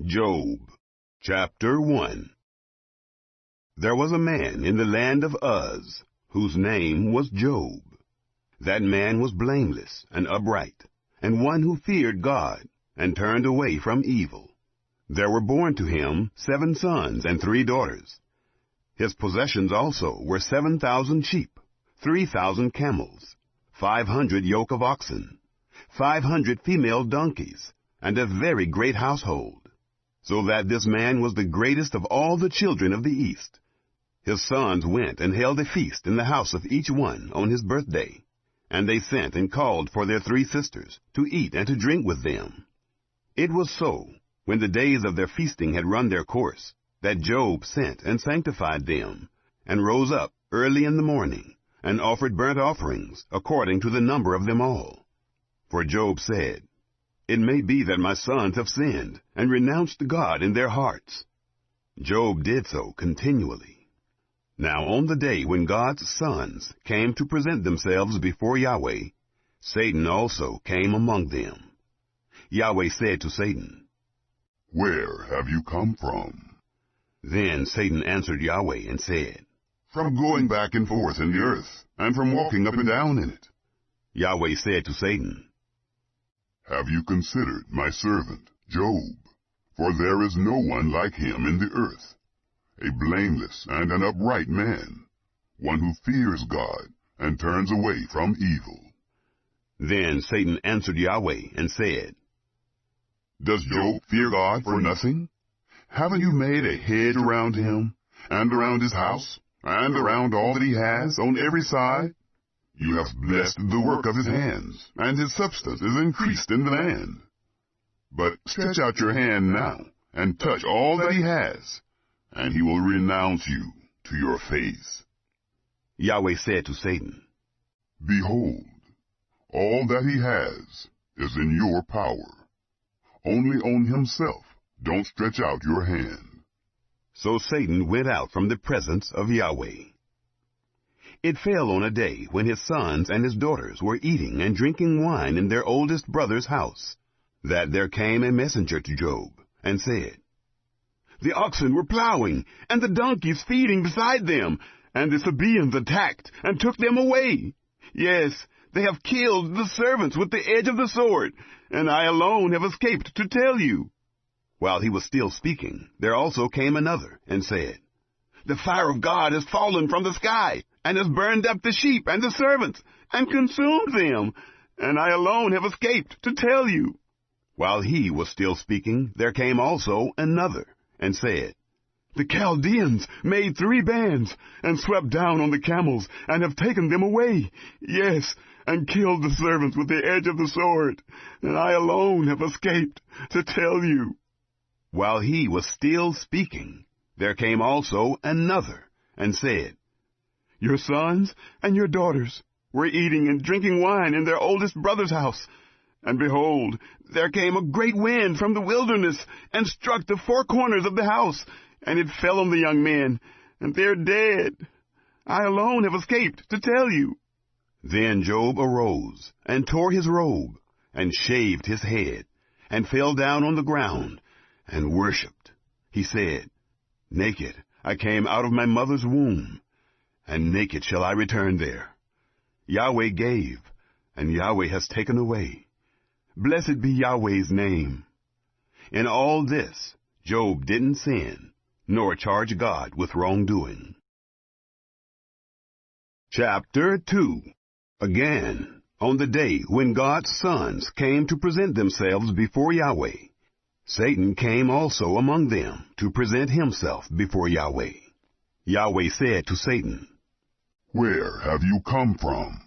Job, chapter 1. There was a man in the land of Uz, whose name was Job. That man was blameless and upright, and one who feared God, and turned away from evil. There were born to him 7 sons and 3 daughters. His possessions also were 7,000 sheep, 3,000 camels, 500 yoke of oxen, 500 female donkeys, and a very great household, so that this man was the greatest of all the children of the East. His sons went and held a feast in the house of each one on his birthday, and they sent and called for their 3 sisters to eat and to drink with them. It was so, when the days of their feasting had run their course, that Job sent and sanctified them, and rose up early in the morning, and offered burnt offerings according to the number of them all. For Job said, "It may be that my sons have sinned, and renounced God in their hearts." Job did so continually. Now on the day when God's sons came to present themselves before Yahweh, Satan also came among them. Yahweh said to Satan, "Where have you come from?" Then Satan answered Yahweh and said, "From going back and forth in the earth, and from walking up and down in it." Yahweh said to Satan, "Have you considered my servant Job? For there is no one like him in the earth, a blameless and an upright man, one who fears God and turns away from evil." Then Satan answered Yahweh and said, "Does Job fear God for nothing? Haven't you made a hedge around him, and around his house, and around all that he has on every side? You have blessed the work of his hands, and his substance is increased in the land. But stretch out your hand now, and touch all that he has, and he will renounce you to your face." Yahweh said to Satan, "Behold, all that he has is in your power. Only on himself don't stretch out your hand." So Satan went out from the presence of Yahweh. It fell on a day when his sons and his daughters were eating and drinking wine in their oldest brother's house, that there came a messenger to Job, and said, "The oxen were plowing, and the donkeys feeding beside them, and the Sabaeans attacked, and took them away. Yes, they have killed the servants with the edge of the sword, and I alone have escaped to tell you." While he was still speaking, there also came another, and said, "The fire of God has fallen from the sky, and has burned up the sheep and the servants, and consumed them, and I alone have escaped to tell you." While he was still speaking, there came also another, and said, "The Chaldeans made 3 bands, and swept down on the camels, and have taken them away. Yes, and killed the servants with the edge of the sword, and I alone have escaped to tell you." While he was still speaking, there came also another, and said, "Your sons and your daughters were eating and drinking wine in their oldest brother's house, and behold, there came a great wind from the wilderness, and struck the 4 corners of the house, and it fell on the young men, and they're dead. I alone have escaped to tell you." Then Job arose, and tore his robe, and shaved his head, and fell down on the ground, and worshipped. He said, "Naked I came out of my mother's womb, and naked shall I return there. Yahweh gave, and Yahweh has taken away. Blessed be Yahweh's name." In all this, Job didn't sin, nor charge God with wrongdoing. Chapter 2. Again, on the day when God's sons came to present themselves before Yahweh, Satan came also among them to present himself before Yahweh. Yahweh said to Satan, "Where have you come from?"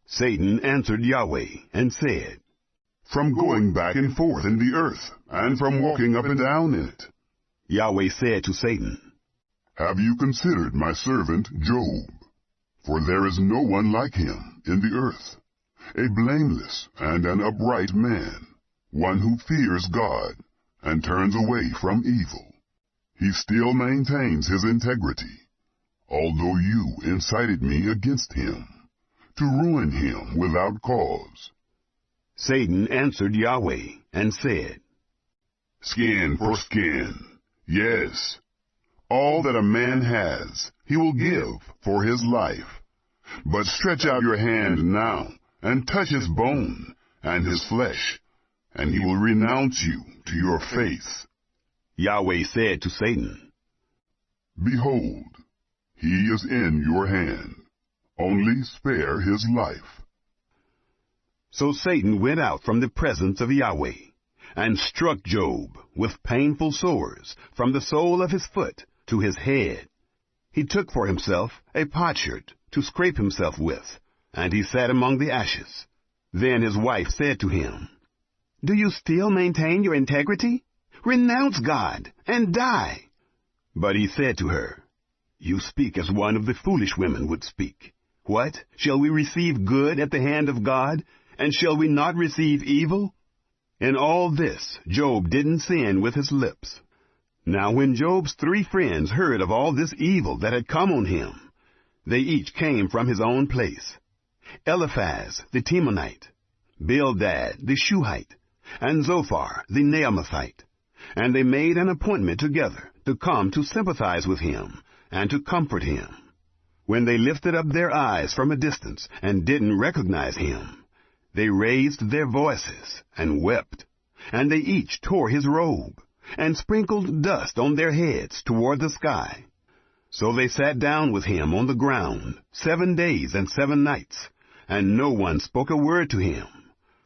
Satan answered Yahweh and said, "From going back and forth in the earth, and from walking up and down in it." Yahweh said to Satan, "Have you considered my servant Job? For there is no one like him in the earth, a blameless and an upright man, one who fears God and turns away from evil. He still maintains his integrity, although you incited me against him, to ruin him without cause." Satan answered Yahweh and said, skin for skin. Yes, all that a man has, he will give for his life. But stretch out your hand now, and touch his bone and his flesh, and he will renounce you to your face. Yahweh said to Satan, Behold, he is in your hand. Only spare his life. So Satan went out from the presence of Yahweh, and struck Job with painful sores from the sole of his foot to his head. He took for himself a potsherd to scrape himself with, and he sat among the ashes. Then his wife said to him, Do you still maintain your integrity? Renounce God and die. But he said to her, You speak as one of the foolish women would speak. What? Shall we receive good at the hand of God, and shall we not receive evil? In all this, Job didn't sin with his lips. Now when Job's 3 friends heard of all this evil that had come on him, they each came from his own place. Eliphaz the Temanite, Bildad the Shuhite, and Zophar the Naamathite. And they made an appointment together to come to sympathize with him and to comfort him. When they lifted up their eyes from a distance and didn't recognize him, they raised their voices and wept, and they each tore his robe and sprinkled dust on their heads toward the sky. So they sat down with him on the ground 7 days and 7 nights, and no one spoke a word to him,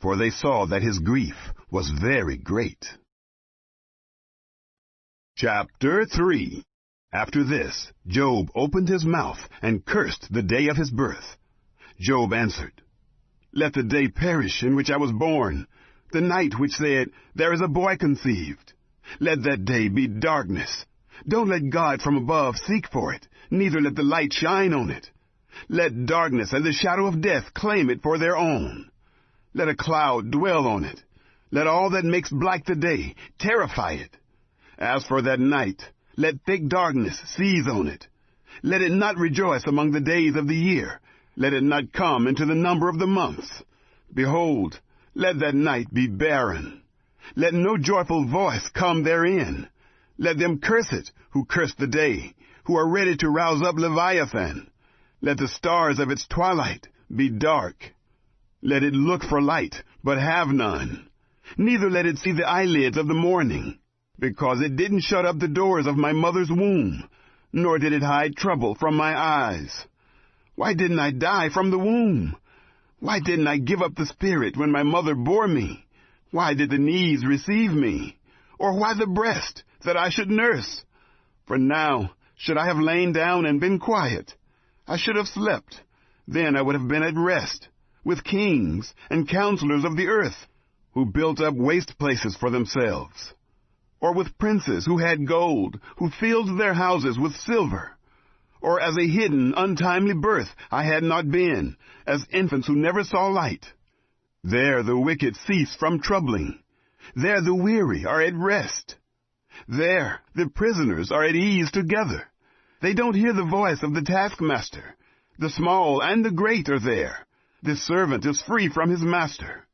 for they saw that his grief was very great. Chapter 3. After this, Job opened his mouth and cursed the day of his birth. Job answered, Let the day perish in which I was born, the night which said, There is a boy conceived. Let that day be darkness. Don't let God from above seek for it, neither let the light shine on it. Let darkness and the shadow of death claim it for their own. Let a cloud dwell on it. Let all that makes black the day terrify it. As for that night, let thick darkness seize on it. Let it not rejoice among the days of the year. Let it not come into the number of the months. Behold, let that night be barren. Let no joyful voice come therein. Let them curse it who curse the day, who are ready to rouse up Leviathan. Let the stars of its twilight be dark. Let it look for light, but have none. Neither let it see the eyelids of the morning. Because it didn't shut up the doors of my mother's womb, nor did it hide trouble from my eyes. Why didn't I die from the womb? Why didn't I give up the spirit when my mother bore me? Why did the knees receive me? Or why the breast, that I should nurse? For now should I have lain down and been quiet. I should have slept. Then I would have been at rest, with kings and counselors of the earth, who built up waste places for themselves. Or with princes who had gold, who filled their houses with silver. Or as a hidden, untimely birth I had not been, as infants who never saw light. There the wicked cease from troubling. There the weary are at rest. There the prisoners are at ease together. They don't hear the voice of the taskmaster. The small and the great are there. The servant is free from his master.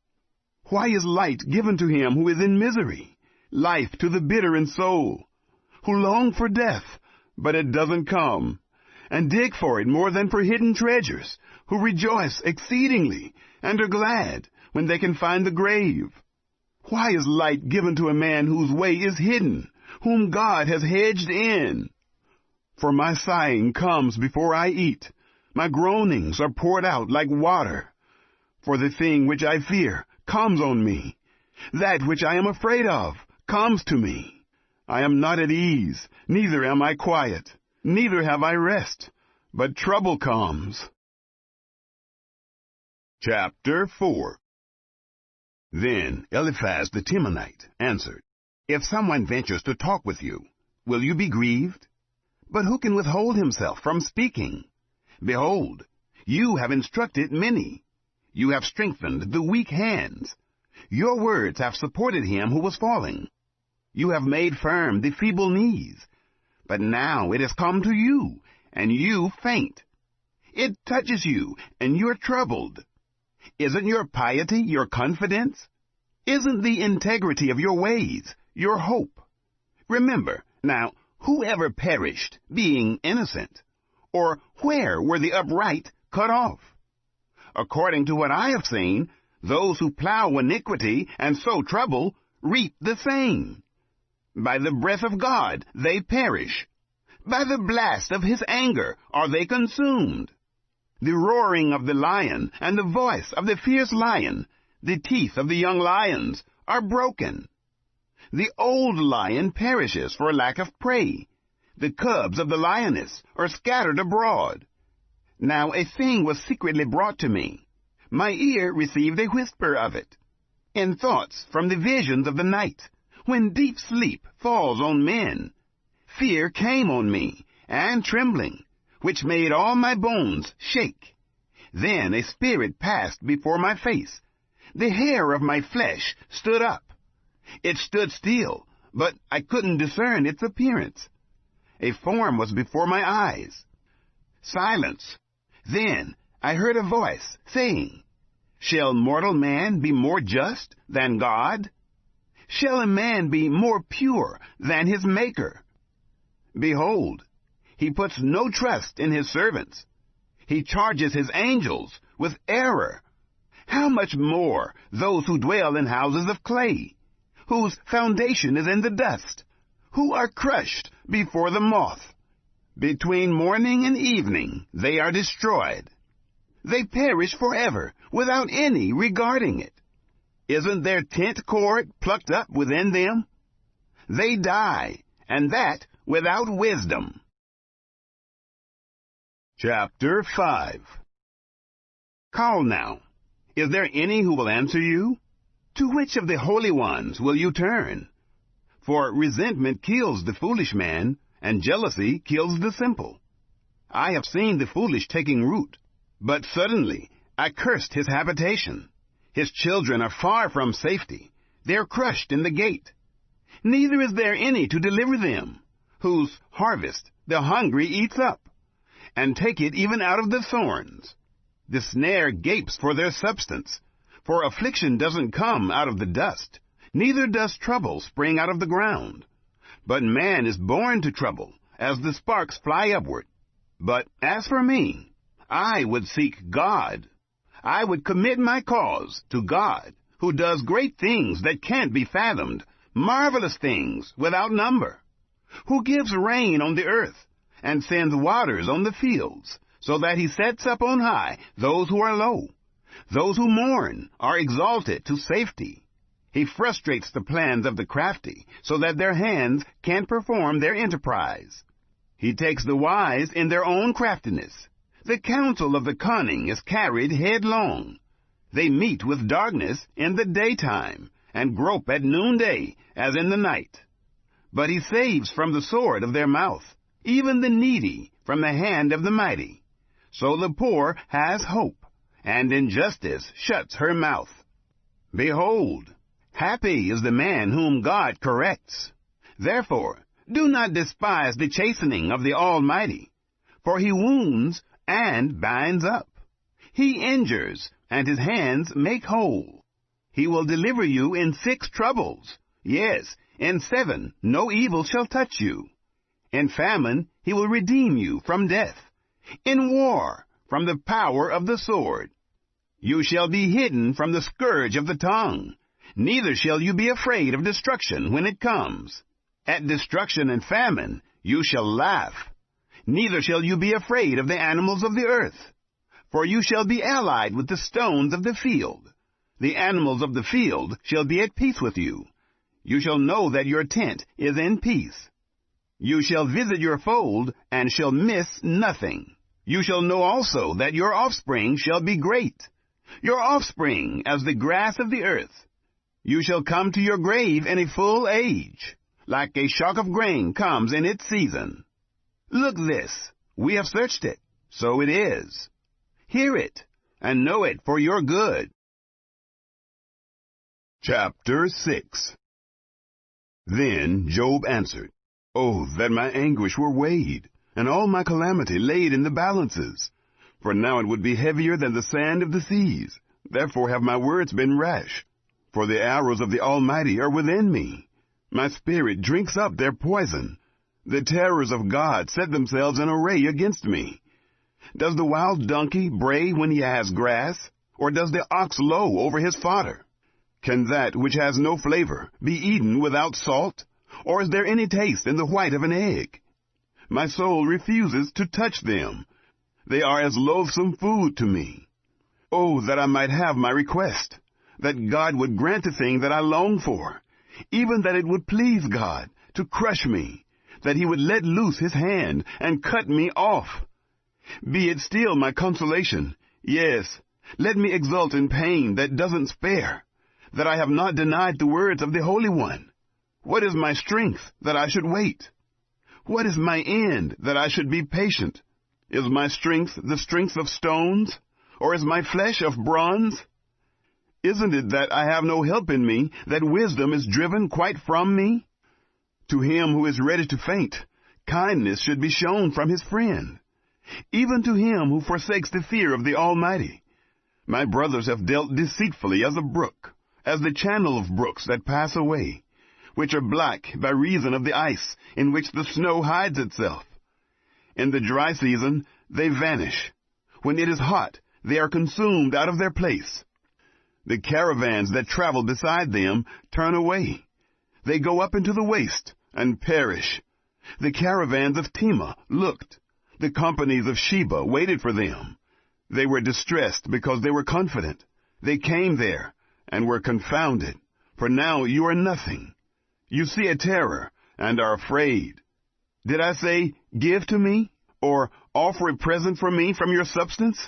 Why is light given to him who is in misery? Life to the bitter in soul, who long for death, but it doesn't come, and dig for it more than for hidden treasures, who rejoice exceedingly, and are glad when they can find the grave. Why is light given to a man whose way is hidden, whom God has hedged in? For my sighing comes before I eat, my groanings are poured out like water. For the thing which I fear comes on me, that which I am afraid of comes to me. I am not at ease, neither am I quiet, neither have I rest, but trouble comes. Chapter 4. Then Eliphaz the Temanite answered, If someone ventures to talk with you, will you be grieved? But who can withhold himself from speaking? Behold, you have instructed many. You have strengthened the weak hands. Your words have supported him who was falling. You have made firm the feeble knees. But now it has come to you, and you faint. It touches you, and you're troubled. Isn't your piety your confidence? Isn't the integrity of your ways your hope. Remember, now, whoever perished, being innocent? Or where were the upright cut off? According to what I have seen, those who plow iniquity and sow trouble reap the same. By the breath of God they perish. By the blast of his anger are they consumed. The roaring of the lion and the voice of the fierce lion, the teeth of the young lions, are broken. The old lion perishes for lack of prey. The cubs of the lioness are scattered abroad. Now a thing was secretly brought to me. My ear received a whisper of it. In thoughts from the visions of the night, when deep sleep falls on men, fear came on me, and trembling, which made all my bones shake. Then a spirit passed before my face. The hair of my flesh stood up. It stood still, but I couldn't discern its appearance. A form was before my eyes. Silence. Then I heard a voice saying, Shall mortal man be more just than God? Shall a man be more pure than his Maker? Behold, he puts no trust in his servants. He charges his angels with error. How much more those who dwell in houses of clay, whose foundation is in the dust, who are crushed before the moth. Between morning and evening they are destroyed. They perish forever, without any regarding it. Isn't their tent cord plucked up within them? They die, and that without wisdom. Chapter 5. Call now. Is there any who will answer you? To which of the holy ones will you turn? For resentment kills the foolish man, and jealousy kills the simple. I have seen the foolish taking root, but suddenly I cursed his habitation. His children are far from safety. They are crushed in the gate. Neither is there any to deliver them, whose harvest the hungry eats up, and take it even out of the thorns. The snare gapes for their substance, for affliction doesn't come out of the dust, neither does trouble spring out of the ground. But man is born to trouble, as the sparks fly upward. But as for me, I would seek God. I would commit my cause to God, who does great things that can't be fathomed, marvelous things without number, who gives rain on the earth, and sends waters on the fields, so that he sets up on high those who are low. Those who mourn are exalted to safety. He frustrates the plans of the crafty, so that their hands can't perform their enterprise. He takes the wise in their own craftiness. The counsel of the cunning is carried headlong. They meet with darkness in the daytime, and grope at noonday as in the night. But he saves from the sword of their mouth, even the needy from the hand of the mighty. So the poor has hope, and injustice shuts her mouth. Behold, happy is the man whom God corrects. Therefore, do not despise the chastening of the Almighty, for he wounds and binds up. He injures, and his hands make whole. He will deliver you in 6 troubles. Yes, in 7 no evil shall touch you. In famine he will redeem you from death. In war, from the power of the sword. You shall be hidden from the scourge of the tongue. Neither shall you be afraid of destruction when it comes. At destruction and famine you shall laugh. Neither shall you be afraid of the animals of the earth. For you shall be allied with the stones of the field. The animals of the field shall be at peace with you. You shall know that your tent is in peace. You shall visit your fold, and shall miss nothing. You shall know also that your offspring shall be great, your offspring as the grass of the earth. You shall come to your grave in a full age, like a shock of grain comes in its season. Look this, we have searched it, so it is. Hear it, and know it for your good. Chapter 6. Then Job answered, Oh, that my anguish were weighed, and all my calamity laid in the balances. For now it would be heavier than the sand of the seas. Therefore have my words been rash. For the arrows of the Almighty are within me. My spirit drinks up their poison. The terrors of God set themselves in array against me. Does the wild donkey bray when he has grass, or does the ox low over his fodder? Can that which has no flavor be eaten without salt, or is there any taste in the white of an egg? My soul refuses to touch them. They are as loathsome food to me. Oh, that I might have my request, that God would grant a thing that I long for, even that it would please God to crush me, that he would let loose his hand and cut me off. Be it still my consolation, yes, let me exult in pain that doesn't spare, that I have not denied the words of the Holy One. What is my strength that I should wait? What is my end that I should be patient? Is my strength the strength of stones, or is my flesh of bronze? Isn't it that I have no help in me, that wisdom is driven quite from me? To him who is ready to faint, kindness should be shown from his friend, even to him who forsakes the fear of the Almighty. My brothers have dealt deceitfully as a brook, as the channel of brooks that pass away, which are black by reason of the ice in which the snow hides itself. In the dry season they vanish. When it is hot, they are consumed out of their place. The caravans that travel beside them turn away. They go up into the waste and perish. The caravans of Tema looked. The companies of Sheba waited for them. They were distressed because they were confident. They came there and were confounded, for now you are nothing. You see a terror and are afraid. Did I say, give to me, or offer a present for me from your substance,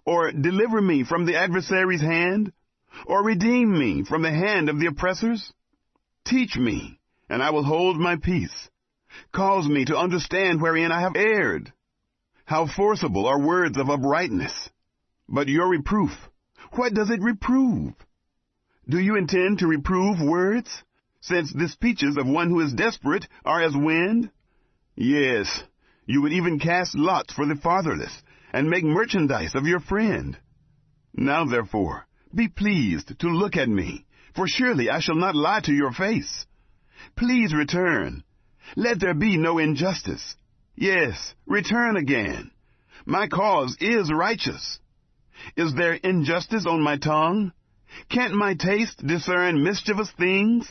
or deliver me from the adversary's hand, or redeem me from the hand of the oppressors? Teach me, and I will hold my peace. Cause me to understand wherein I have erred. How forcible are words of uprightness! But your reproof, what does it reprove? Do you intend to reprove words, since the speeches of one who is desperate are as wind? Yes, you would even cast lots for the fatherless, and make merchandise of your friend. Now therefore, be pleased to look at me, for surely I shall not lie to your face. Please return. Let there be no injustice. Yes, return again. My cause is righteous. Is there injustice on my tongue? Can't my taste discern mischievous things?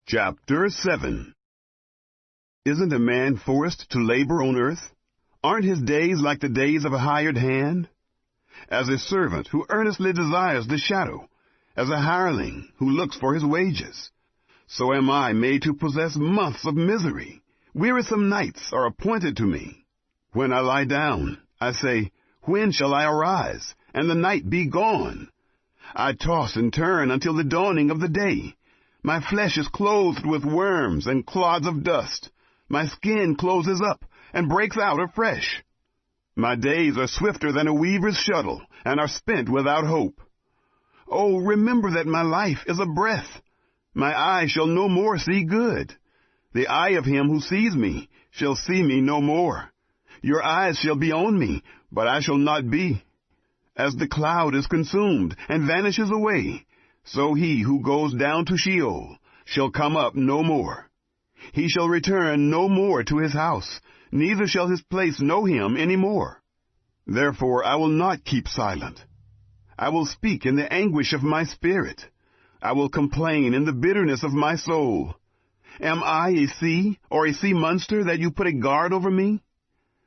Chapter 7. Isn't a man forced to labor on earth? Aren't his days like the days of a hired hand? As a servant who earnestly desires the shadow, as a hireling who looks for his wages, so am I made to possess months of misery. Wearisome nights are appointed to me. When I lie down, I say, when shall I arise, and the night be gone? I toss and turn until the dawning of the day. My flesh is clothed with worms and clods of dust. My skin closes up and breaks out afresh. My days are swifter than a weaver's shuttle, and are spent without hope. Oh, remember that my life is a breath. My eye shall no more see good. The eye of him who sees me shall see me no more. Your eyes shall be on me, but I shall not be. As the cloud is consumed and vanishes away, so he who goes down to Sheol shall come up no more. He shall return no more to his house, neither shall his place know him any more. Therefore I will not keep silent. I will speak in the anguish of my spirit. I will complain in the bitterness of my soul. Am I a sea, or a sea monster, that you put a guard over me?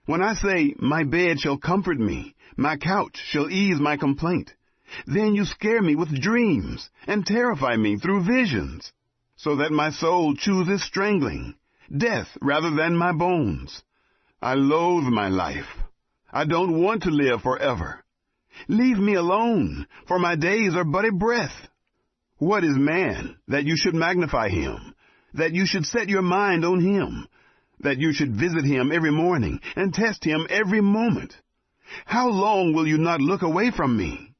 When I say, my bed shall comfort me, my couch shall ease my complaint, then you scare me with dreams, and terrify me through visions, so that my soul chooses strangling, death rather than my bones. I loathe my life. I don't want to live forever. Leave me alone, for my days are but a breath. What is man, that you should magnify him, that you should set your mind on him, that you should visit him every morning and test him every moment? How long will you not look away from me,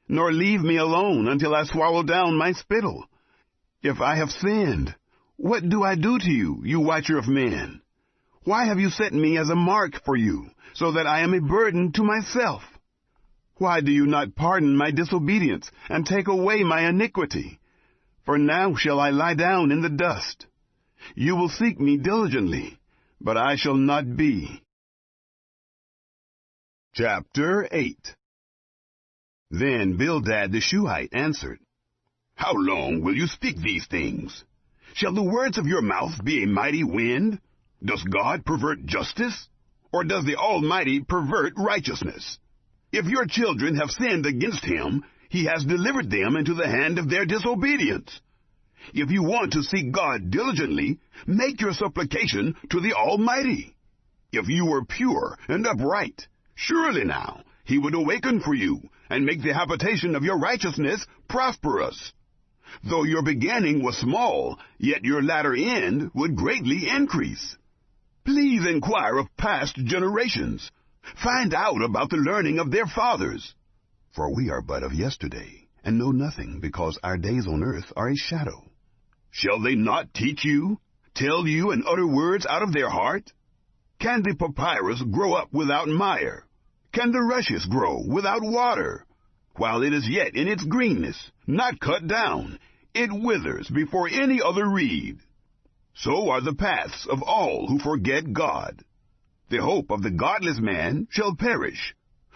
nor leave me alone until I swallow down my spittle? If I have sinned, what do I do to you, you watcher of men? Why have you set me as a mark for you, so that I am a burden to myself? Why do you not pardon my disobedience and take away my iniquity? for now shall I lie down in the dust. You will seek me diligently, but I shall not be. Chapter 8. Then Bildad the Shuhite answered, How long will you speak these things? Shall the words of your mouth be a mighty wind? Does God pervert justice? Or does the Almighty pervert righteousness? If your children have sinned against him, he has delivered them into the hand of their disobedience. If you want to seek God diligently, make your supplication to the Almighty. If you were pure and upright, surely now he would awaken for you and make the habitation of your righteousness prosperous. Though your beginning was small, yet your latter end would greatly increase. Please inquire of past generations. Find out about the learning of their fathers. For we are but of yesterday, and know nothing, because our days on earth are a shadow. Shall they not teach you, tell you, and utter words out of their heart? Can the papyrus grow up without mire? Can the rushes grow without water? While it is yet in its greenness, not cut down, it withers before any other reed. So are the paths of all who forget God. The hope of the godless man shall perish,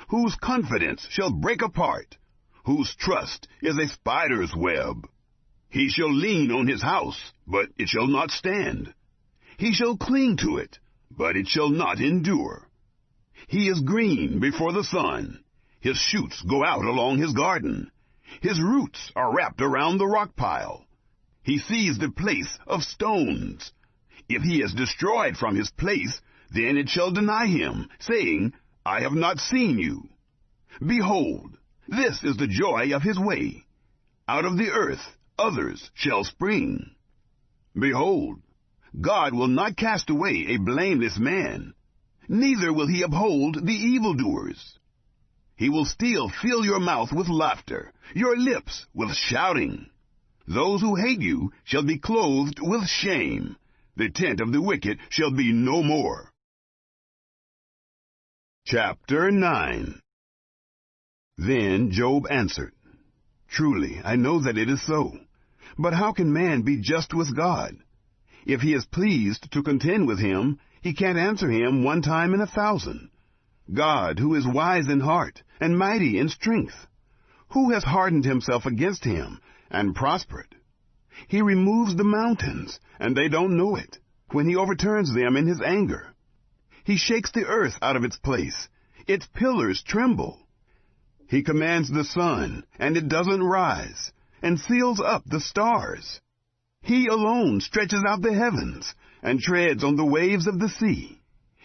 whose confidence shall break apart, whose trust is a spider's web. He shall lean on his house, but it shall not stand. He shall cling to it, but it shall not endure. He is green before the sun. His shoots go out along his garden. His roots are wrapped around the rock pile. He sees the place of stones. If he is destroyed from his place, then it shall deny him, saying, I have not seen you. Behold, this is the joy of his way. Out of the earth others shall spring. Behold, God will not cast away a blameless man, neither will he uphold the evildoers. He will still fill your mouth with laughter, your lips with shouting. Those who hate you shall be clothed with shame. The tent of the wicked shall be no more. Chapter 9. Then Job answered, Truly, I know that it is so. But how can man be just with God? If he is pleased to contend with him, he can't answer him 1 time in 1,000. God, who is wise in heart and mighty in strength, who has hardened himself against him and prospered? He removes the mountains, and they don't know it, when he overturns them in his anger. He shakes the earth out of its place. Its pillars tremble. He commands the sun, and it doesn't rise, and seals up the stars. He alone stretches out the heavens, and treads on the waves of the sea.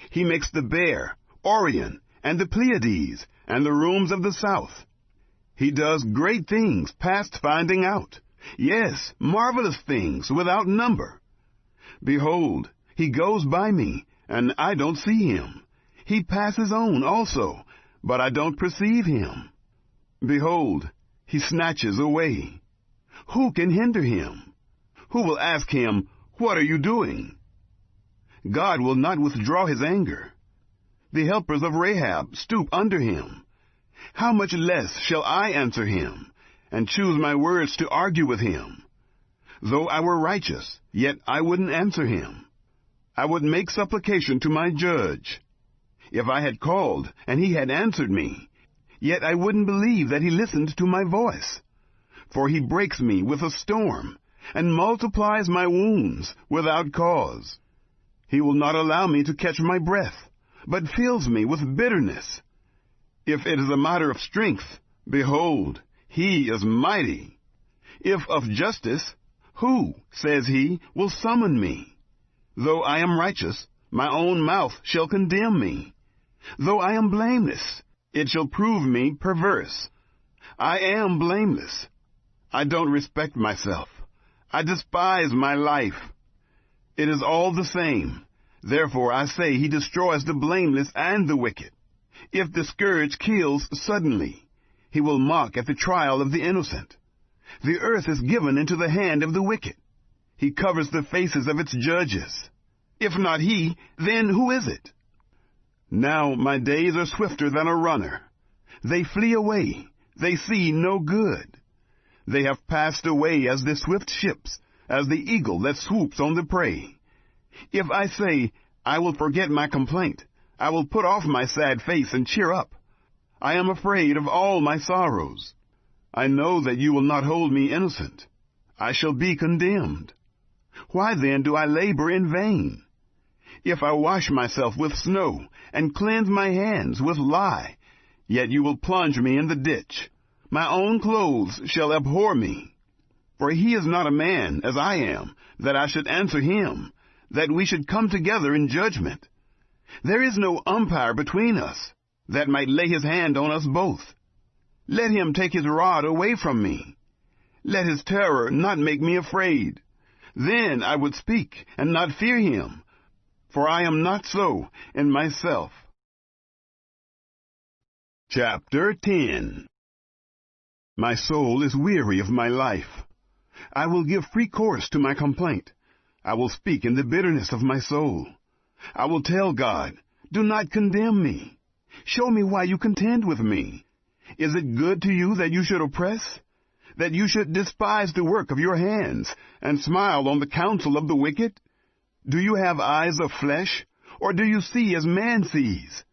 He makes the Bear, Orion, and the Pleiades, and the rooms of the south. He does great things past finding out, yes, marvelous things without number. Behold, he goes by me, and I don't see him. He passes on also, but I don't perceive him. Behold, he snatches away. Who can hinder him? Who will ask him, What are you doing? God will not withdraw his anger. The helpers of Rahab stoop under him. How much less shall I answer him, and choose my words to argue with him? Though I were righteous, yet I wouldn't answer him. I would make supplication to my judge. If I had called, and he had answered me, yet I wouldn't believe that he listened to my voice. For he breaks me with a storm, and multiplies my wounds without cause. He will not allow me to catch my breath, but fills me with bitterness. If it is a matter of strength, behold, he is mighty. If of justice, who, says he, will summon me? Though I am righteous, my own mouth shall condemn me. Though I am blameless, it shall prove me perverse. I am blameless. I don't respect myself. I despise my life. It is all the same. Therefore I say he destroys the blameless and the wicked. If the scourge kills suddenly, he will mock at the trial of the innocent. The earth is given into the hand of the wicked. He covers the faces of its judges. If not he, then who is it? Now my days are swifter than a runner. They flee away. They see no good. They have passed away as the swift ships, as the eagle that swoops on the prey. If I say, I will forget my complaint, I will put off my sad face and cheer up. I am afraid of all my sorrows. I know that you will not hold me innocent. I shall be condemned. Why then do I labor in vain? If I wash myself with snow and cleanse my hands with lye, yet you will plunge me in the ditch. My own clothes shall abhor me. For he is not a man, as I am, that I should answer him, that we should come together in judgment. There is no umpire between us, that might lay his hand on us both. Let him take his rod away from me. Let his terror not make me afraid. Then I would speak and not fear him, for I am not so in myself. Chapter 10. My soul is weary of my life. I will give free course to my complaint. I will speak in the bitterness of my soul. I will tell God, do not condemn me. Show me why you contend with me. Is it good to you that you should oppress? That you should despise the work of your hands, and smile on the counsel of the wicked? Do you have eyes of flesh, or do you see as man sees?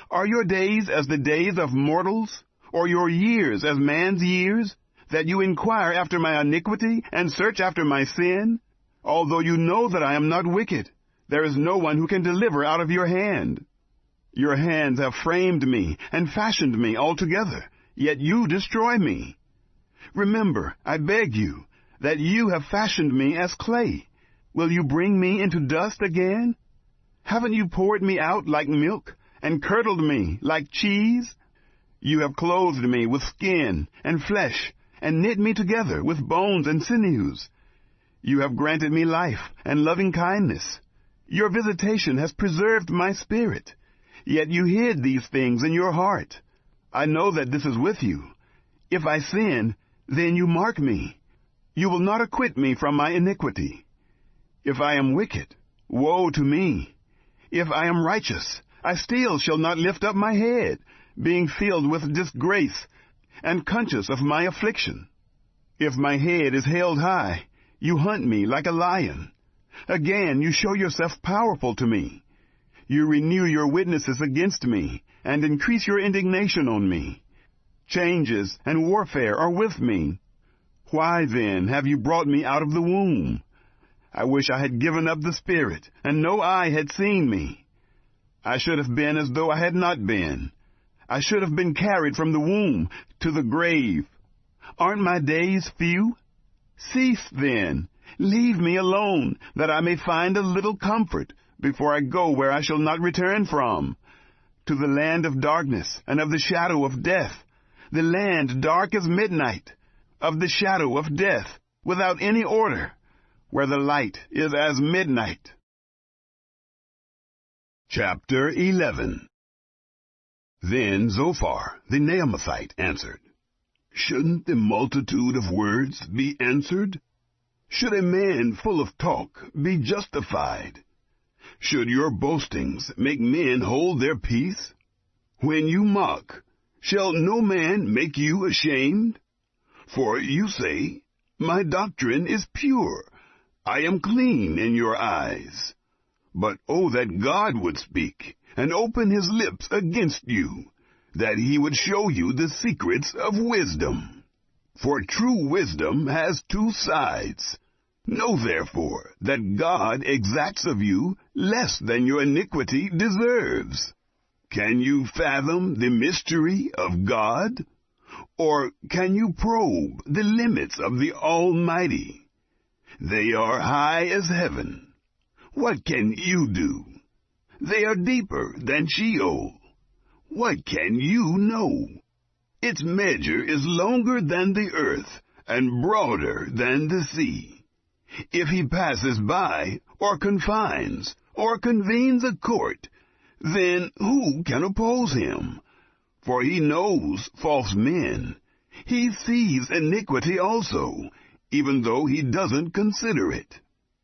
Are your days as the days of mortals, or your years as man's years, that you inquire after my iniquity, and search after my sin? Although you know that I am not wicked, there is no one who can deliver out of your hand. Your hands have framed me, and fashioned me altogether, yet you destroy me. Remember, I beg you, that you have fashioned me as clay. Will you bring me into dust again? Haven't you poured me out like milk, and curdled me like cheese? You have clothed me with skin and flesh, and knit me together with bones and sinews. You have granted me life and loving kindness. Your visitation has preserved my spirit. Yet you hid these things in your heart. I know that this is with you. If I sin, then you mark me. You will not acquit me from my iniquity. If I am wicked, woe to me. If I am righteous, I still shall not lift up my head, being filled with disgrace, and conscious of my affliction. If my head is held high, you hunt me like a lion. Again you show yourself powerful to me. You renew your witnesses against me, and increase your indignation on me. Changes and warfare are with me. Why then have you brought me out of the womb? I wish I had given up the spirit, and no eye had seen me. I should have been as though I had not been. I should have been carried from the womb to the grave. Aren't my days few? Cease then. Leave me alone, that I may find a little comfort, before I go where I shall not return from, to the land of darkness and of the shadow of death, the land dark as midnight, of the shadow of death, without any order, where the light is as midnight. Chapter 11. Then Zophar the Naamathite answered, Shouldn't the multitude of words be answered? Should a man full of talk be justified? Should your boastings make men hold their peace? When you mock, shall no man make you ashamed? For you say, My doctrine is pure, I am clean in your eyes. But oh, that God would speak, and open his lips against you, that he would show you the secrets of wisdom. For true wisdom has two sides. Know therefore that God exacts of you less than your iniquity deserves. Can you fathom the mystery of God? Or can you probe the limits of the Almighty? They are high as heaven. What can you do? They are deeper than Sheol. What can you know? Its measure is longer than the earth, and broader than the sea. If he passes by, or confines, or convenes a court, then who can oppose him? For he knows false men. He sees iniquity also, even though he doesn't consider it.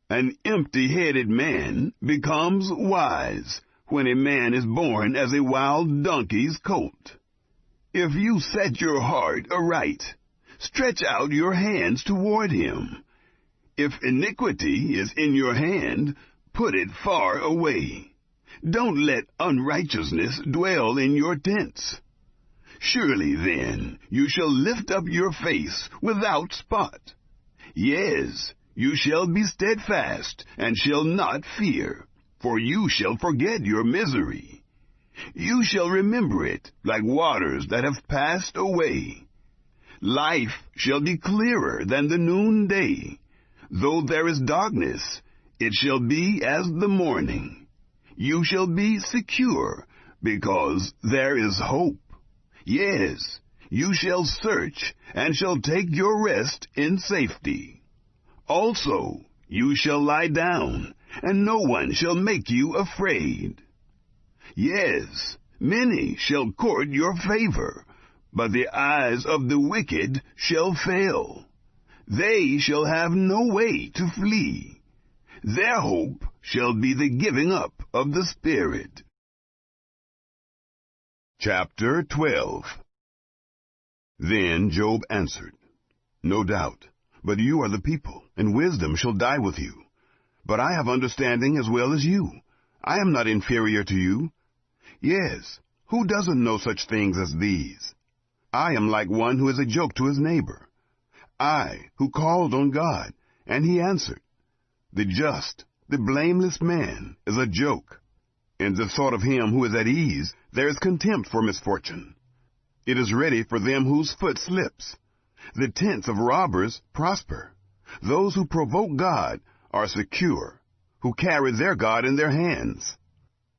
An empty-headed man becomes wise, when a man is born as a wild donkey's colt. If you set your heart aright, stretch out your hands toward him. If iniquity is in your hand, put it far away. Don't let unrighteousness dwell in your tents. Surely then you shall lift up your face without spot. Yes, you shall be steadfast, and shall not fear, for you shall forget your misery. You shall remember it like waters that have passed away. Life shall be clearer than the noonday. Though there is darkness, it shall be as the morning. You shall be secure, because there is hope. Yes, you shall search, and shall take your rest in safety. Also, you shall lie down, and no one shall make you afraid. Yes, many shall court your favor, but the eyes of the wicked shall fail. They shall have no way to flee. Their hope shall be the giving up of the Spirit. Chapter 12. Then Job answered, No doubt, but you are the people, and wisdom shall die with you. But I have understanding as well as you. I am not inferior to you. Yes, who doesn't know such things as these? I am like one who is a joke to his neighbor. I, who called on God, and he answered. The just, the blameless man, is a joke. In the thought of him who is at ease, there is contempt for misfortune. It is ready for them whose foot slips. The tents of robbers prosper. Those who provoke God are secure, who carry their God in their hands.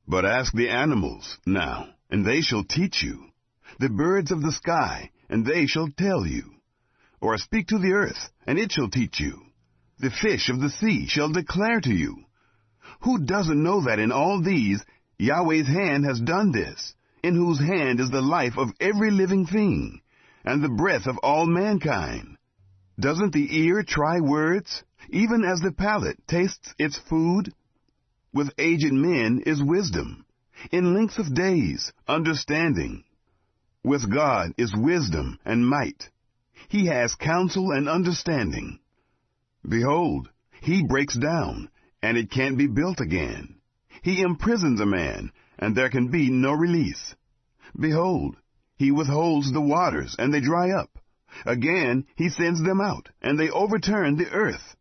But ask the animals now, and they shall teach you. The birds of the sky, and they shall tell you. Or speak to the earth, and it shall teach you. The fish of the sea shall declare to you. Who doesn't know that in all these Yahweh's hand has done this, in whose hand is the life of every living thing, and the breath of all mankind? Doesn't the ear try words, even as the palate tastes its food? With aged men is wisdom, in length of days understanding. With God is wisdom and might. He has counsel and understanding. Behold, he breaks down, and it can't be built again. He imprisons a man, and there can be no release. Behold, he withholds the waters, and they dry up. Again he sends them out, and they overturn the earth.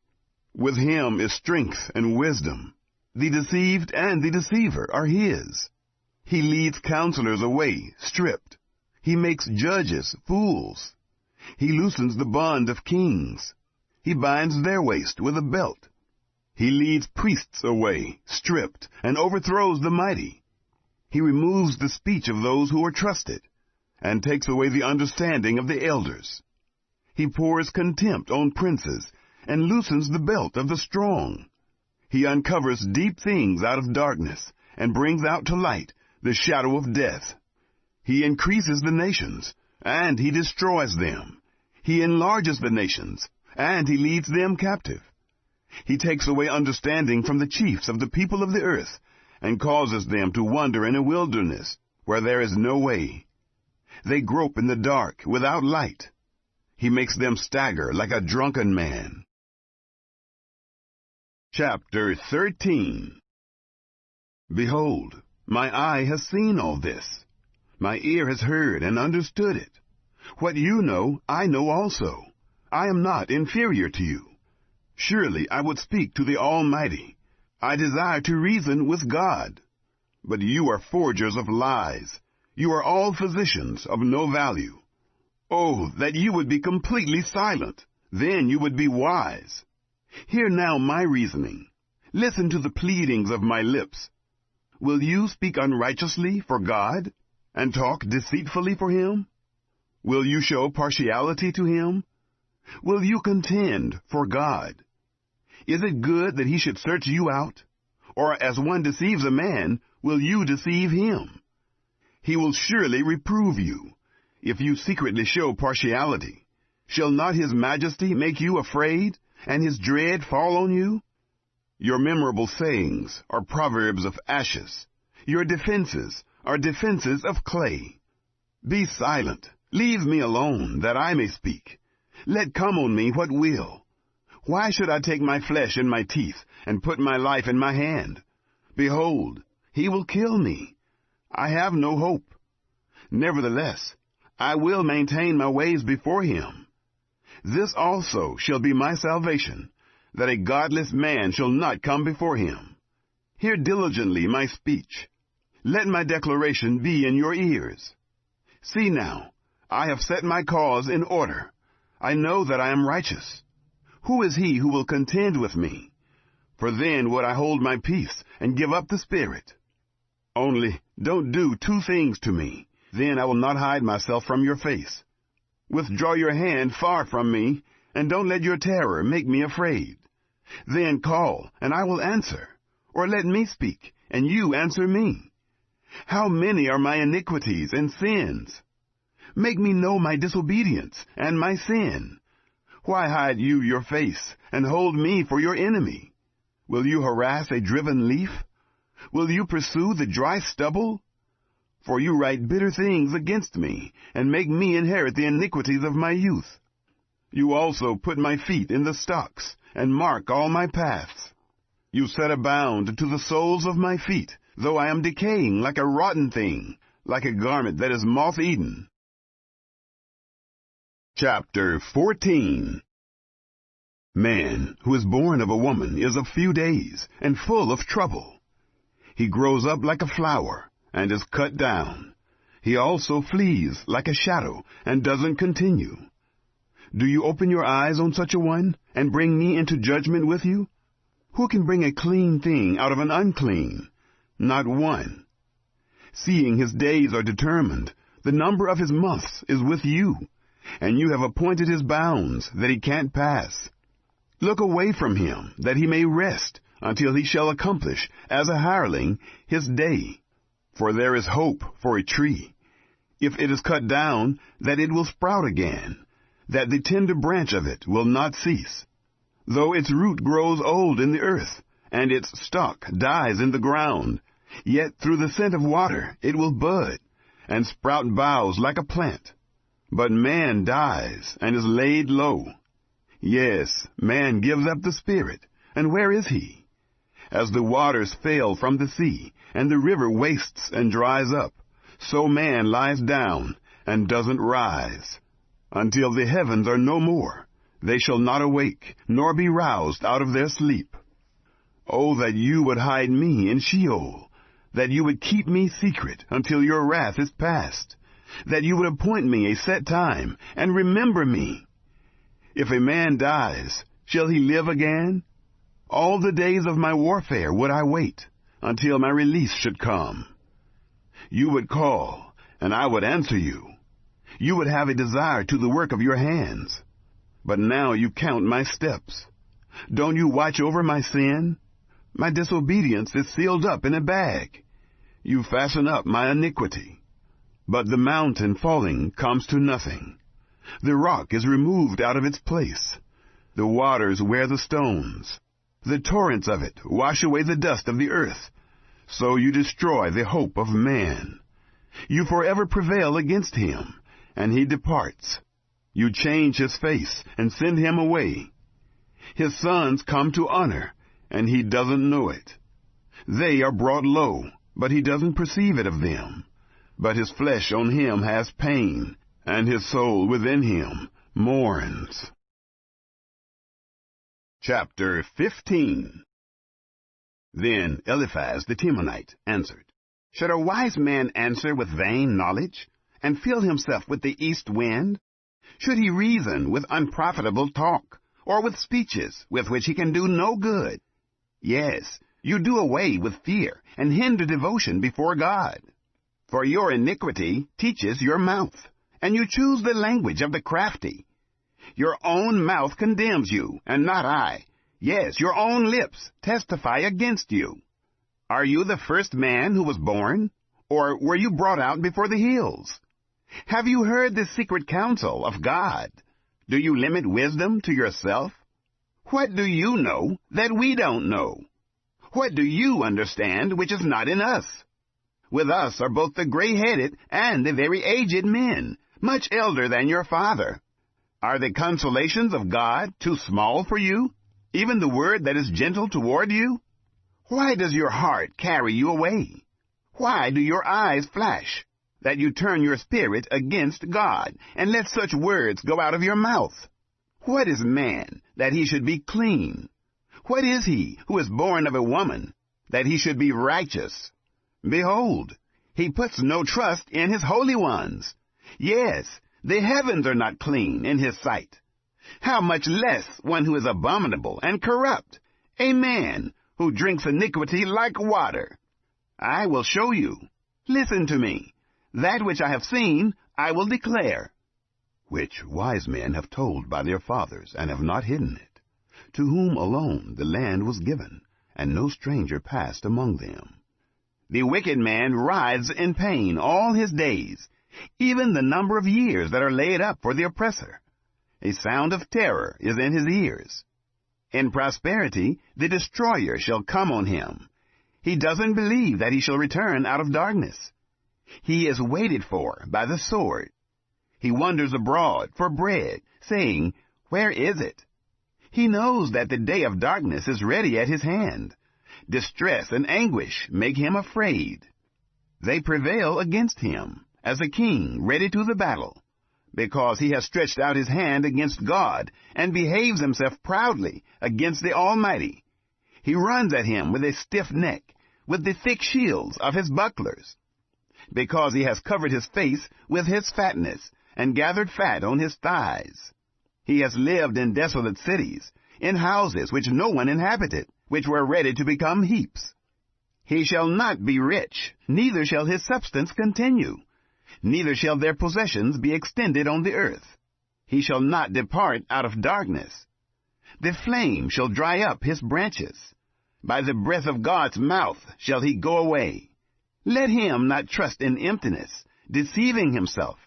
With him is strength and wisdom. The deceived and the deceiver are his. He leads counselors away, stripped. He makes judges fools. He loosens the bond of kings. He binds their waist with a belt. He leads priests away, stripped, and overthrows the mighty. He removes the speech of those who are trusted, and takes away the understanding of the elders. He pours contempt on princes, and loosens the belt of the strong. He uncovers deep things out of darkness, and brings out to light the shadow of death. He increases the nations, and he destroys them. He enlarges the nations, and he leads them captive. He takes away understanding from the chiefs of the people of the earth, and causes them to wander in a wilderness, where there is no way. They grope in the dark without light. He makes them stagger like a drunken man. Chapter 13. Behold, my eye has seen all this. My ear has heard and understood it. What you know, I know also. I am not inferior to you. Surely I would speak to the Almighty. I desire to reason with God. But you are forgers of lies. You are all physicians of no value. Oh, that you would be completely silent. Then you would be wise. Hear now my reasoning. Listen to the pleadings of my lips. Will you speak unrighteously for God, and talk deceitfully for him? Will you show partiality to him? Will you contend for God? Is it good that he should search you out? Or as one deceives a man, will you deceive him? He will surely reprove you, if you secretly show partiality. Shall not his majesty make you afraid, and his dread fall on you? Your memorable sayings are proverbs of ashes. Your defenses are defenses of clay. Be silent. Leave me alone, that I may speak. Let come on me what will. Why should I take my flesh in my teeth, and put my life in my hand? Behold, he will kill me. I have no hope. Nevertheless, I will maintain my ways before him. This also shall be my salvation, that a godless man shall not come before him. Hear diligently my speech. Let my declaration be in your ears. See now, I have set my cause in order. I know that I am righteous. Who is he who will contend with me? For then would I hold my peace and give up the spirit. Only don't do two things to me, then I will not hide myself from your face. Withdraw your hand far from me, and don't let your terror make me afraid. Then call, and I will answer, or let me speak, and you answer me. How many are my iniquities and sins? Make me know my disobedience and my sin. Why hide you your face, and hold me for your enemy? Will you harass a driven leaf? Will you pursue the dry stubble? For you write bitter things against me, and make me inherit the iniquities of my youth. You also put my feet in the stocks, and mark all my paths. You set a bound to the soles of my feet, though I am decaying like a rotten thing, like a garment that is moth-eaten. Chapter 14. Man who is born of a woman is of few days, and full of trouble. He grows up like a flower, and is cut down. He also flees like a shadow, and doesn't continue. Do you open your eyes on such a one, and bring me into judgment with you? Who can bring a clean thing out of an unclean? Not one. Seeing his days are determined, the number of his months is with you, and you have appointed his bounds that he can't pass. Look away from him, that he may rest, until he shall accomplish, as a hireling, his day. For there is hope for a tree, if it is cut down, that it will sprout again, that the tender branch of it will not cease. Though its root grows old in the earth, and its stalk dies in the ground, yet through the scent of water it will bud, and sprout boughs like a plant. But man dies, and is laid low. Yes, man gives up the spirit, and where is he? As the waters fail from the sea, and the river wastes and dries up, so man lies down, and doesn't rise. Until the heavens are no more, they shall not awake, nor be roused out of their sleep. Oh, that you would hide me in Sheol, that you would keep me secret until your wrath is past, that you would appoint me a set time, and remember me. If a man dies, shall he live again? All the days of my warfare would I wait, until my release should come. You would call, and I would answer you. You would have a desire to the work of your hands. But now you count my steps. Don't you watch over my sin? My disobedience is sealed up in a bag. You fasten up my iniquity. But the mountain falling comes to nothing. The rock is removed out of its place. The waters wear the stones. The torrents of it wash away the dust of the earth. So you destroy the hope of man. You forever prevail against him, and he departs. You change his face and send him away. His sons come to honor, and he doesn't know it. They are brought low, but he doesn't perceive it of them. But his flesh on him has pain, and his soul within him mourns. Chapter 15. Then Eliphaz the Temanite answered, Should a wise man answer with vain knowledge, and fill himself with the east wind? Should he reason with unprofitable talk, or with speeches with which he can do no good? Yes, you do away with fear, and hinder devotion before God. For your iniquity teaches your mouth, and you choose the language of the crafty. Your own mouth condemns you, and not I. Yes, your own lips testify against you. Are you the first man who was born? Or were you brought out before the hills? Have you heard the secret counsel of God? Do you limit wisdom to yourself? What do you know that we don't know? What do you understand which is not in us? With us are both the gray-headed and the very aged men, much elder than your father. Are the consolations of God too small for you, even the word that is gentle toward you? Why does your heart carry you away? Why do your eyes flash, that you turn your spirit against God, and let such words go out of your mouth? What is man, that he should be clean? What is he who is born of a woman, that he should be righteous? Behold, he puts no trust in his holy ones. Yes, the heavens are not clean in his sight. How much less one who is abominable and corrupt, a man who drinks iniquity like water. I will show you. Listen to me. That which I have seen, I will declare. Which wise men have told by their fathers, and have not hidden it, to whom alone the land was given, and no stranger passed among them. The wicked man writhes in pain all his days, even the number of years that are laid up for the oppressor. A sound of terror is in his ears. In prosperity the destroyer shall come on him. He doesn't believe that he shall return out of darkness. He is waited for by the sword. He wanders abroad for bread, saying, Where is it? He knows that the day of darkness is ready at his hand. Distress and anguish make him afraid. They prevail against him, as a king ready to the battle, because he has stretched out his hand against God, and behaves himself proudly against the Almighty. He runs at him with a stiff neck, with the thick shields of his bucklers. Because he has covered his face with his fatness, and gathered fat on his thighs. He has lived in desolate cities, in houses which no one inhabited, which were ready to become heaps. He shall not be rich, neither shall his substance continue, neither shall their possessions be extended on the earth. He shall not depart out of darkness. The flame shall dry up his branches. By the breath of God's mouth shall he go away. Let him not trust in emptiness, deceiving himself,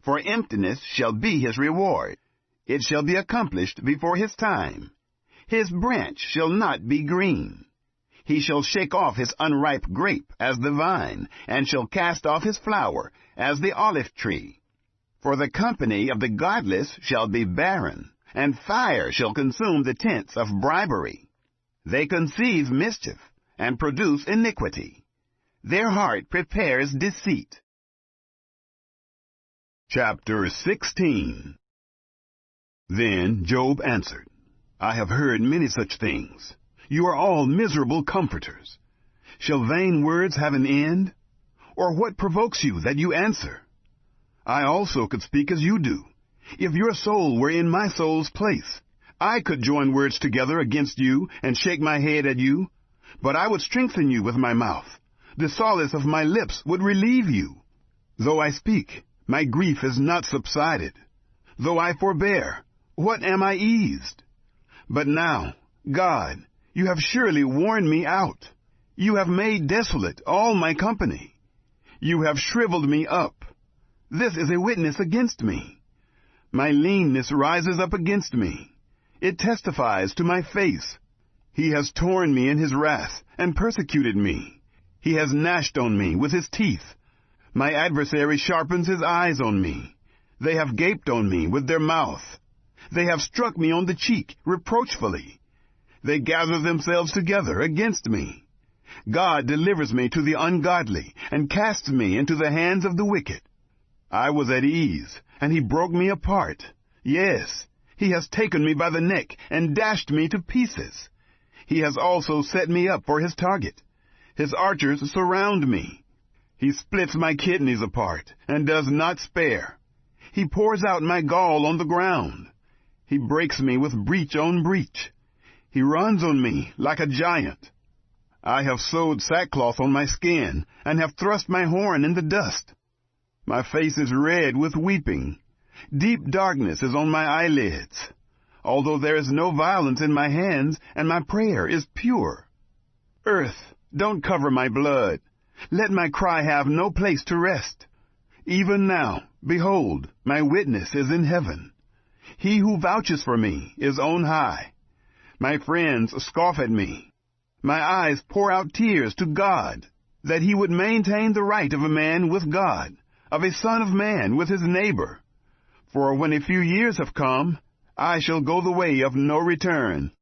for emptiness shall be his reward. It shall be accomplished before his time. His branch shall not be green. He shall shake off his unripe grape as the vine, and shall cast off his flower as the olive tree. For the company of the godless shall be barren, and fire shall consume the tents of bribery. They conceive mischief, and produce iniquity. Their heart prepares deceit. Chapter 16. Then Job answered, I have heard many such things. You are all miserable comforters. Shall vain words have an end? Or what provokes you that you answer? I also could speak as you do. If your soul were in my soul's place, I could join words together against you and shake my head at you. But I would strengthen you with my mouth. The solace of my lips would relieve you. Though I speak, my grief is not subsided. Though I forbear, what am I eased? But now, God, you have surely worn me out. You have made desolate all my company. You have shriveled me up. This is a witness against me. My leanness rises up against me. It testifies to my face. He has torn me in his wrath and persecuted me. He has gnashed on me with his teeth. My adversary sharpens his eyes on me. They have gaped on me with their mouth. They have struck me on the cheek reproachfully. They gather themselves together against me. God delivers me to the ungodly, and casts me into the hands of the wicked. I was at ease, and he broke me apart. Yes, he has taken me by the neck, and dashed me to pieces. He has also set me up for his target. His archers surround me. He splits my kidneys apart, and does not spare. He pours out my gall on the ground. He breaks me with breach on breach. He runs on me like a giant. I have sewed sackcloth on my skin, and have thrust my horn in the dust. My face is red with weeping. Deep darkness is on my eyelids. Although there is no violence in my hands, and my prayer is pure. Earth, don't cover my blood. Let my cry have no place to rest. Even now, behold, my witness is in heaven. He who vouches for me is on high. My friends scoff at me. My eyes pour out tears to God, that he would maintain the right of a man with God, of a son of man with his neighbor. For when a few years have come, I shall go the way of no return.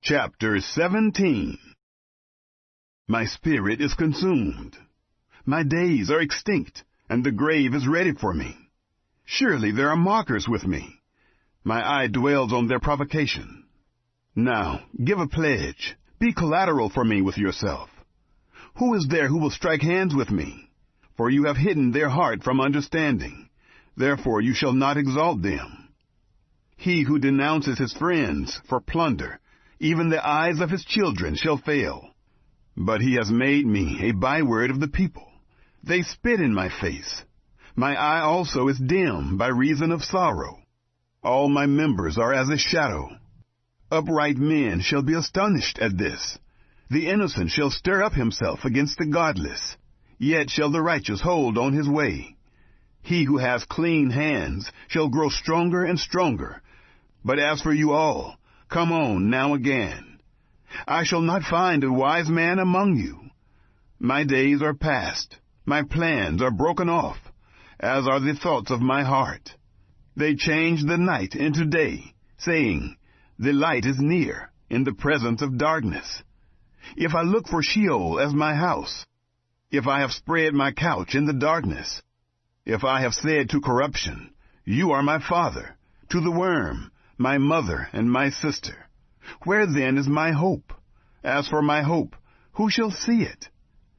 Chapter 17. My spirit is consumed. My days are extinct, and the grave is ready for me. Surely there are mockers with me. My eye dwells on their provocation. Now, give a pledge. Be collateral for me with yourself. Who is there who will strike hands with me? For you have hidden their heart from understanding. Therefore you shall not exalt them. He who denounces his friends for plunder, even the eyes of his children shall fail. But he has made me a byword of the people. They spit in my face. My eye also is dim by reason of sorrow. All my members are as a shadow. Upright men shall be astonished at this. The innocent shall stir up himself against the godless. Yet shall the righteous hold on his way. He who has clean hands shall grow stronger and stronger. But as for you all, come on now again. I shall not find a wise man among you. My days are past. My plans are broken off, as are the thoughts of my heart. They change the night into day, saying, the light is near, in the presence of darkness. If I look for Sheol as my house, if I have spread my couch in the darkness, if I have said to corruption, you are my father, to the worm, my mother and my sister, where then is my hope? As for my hope, who shall see it?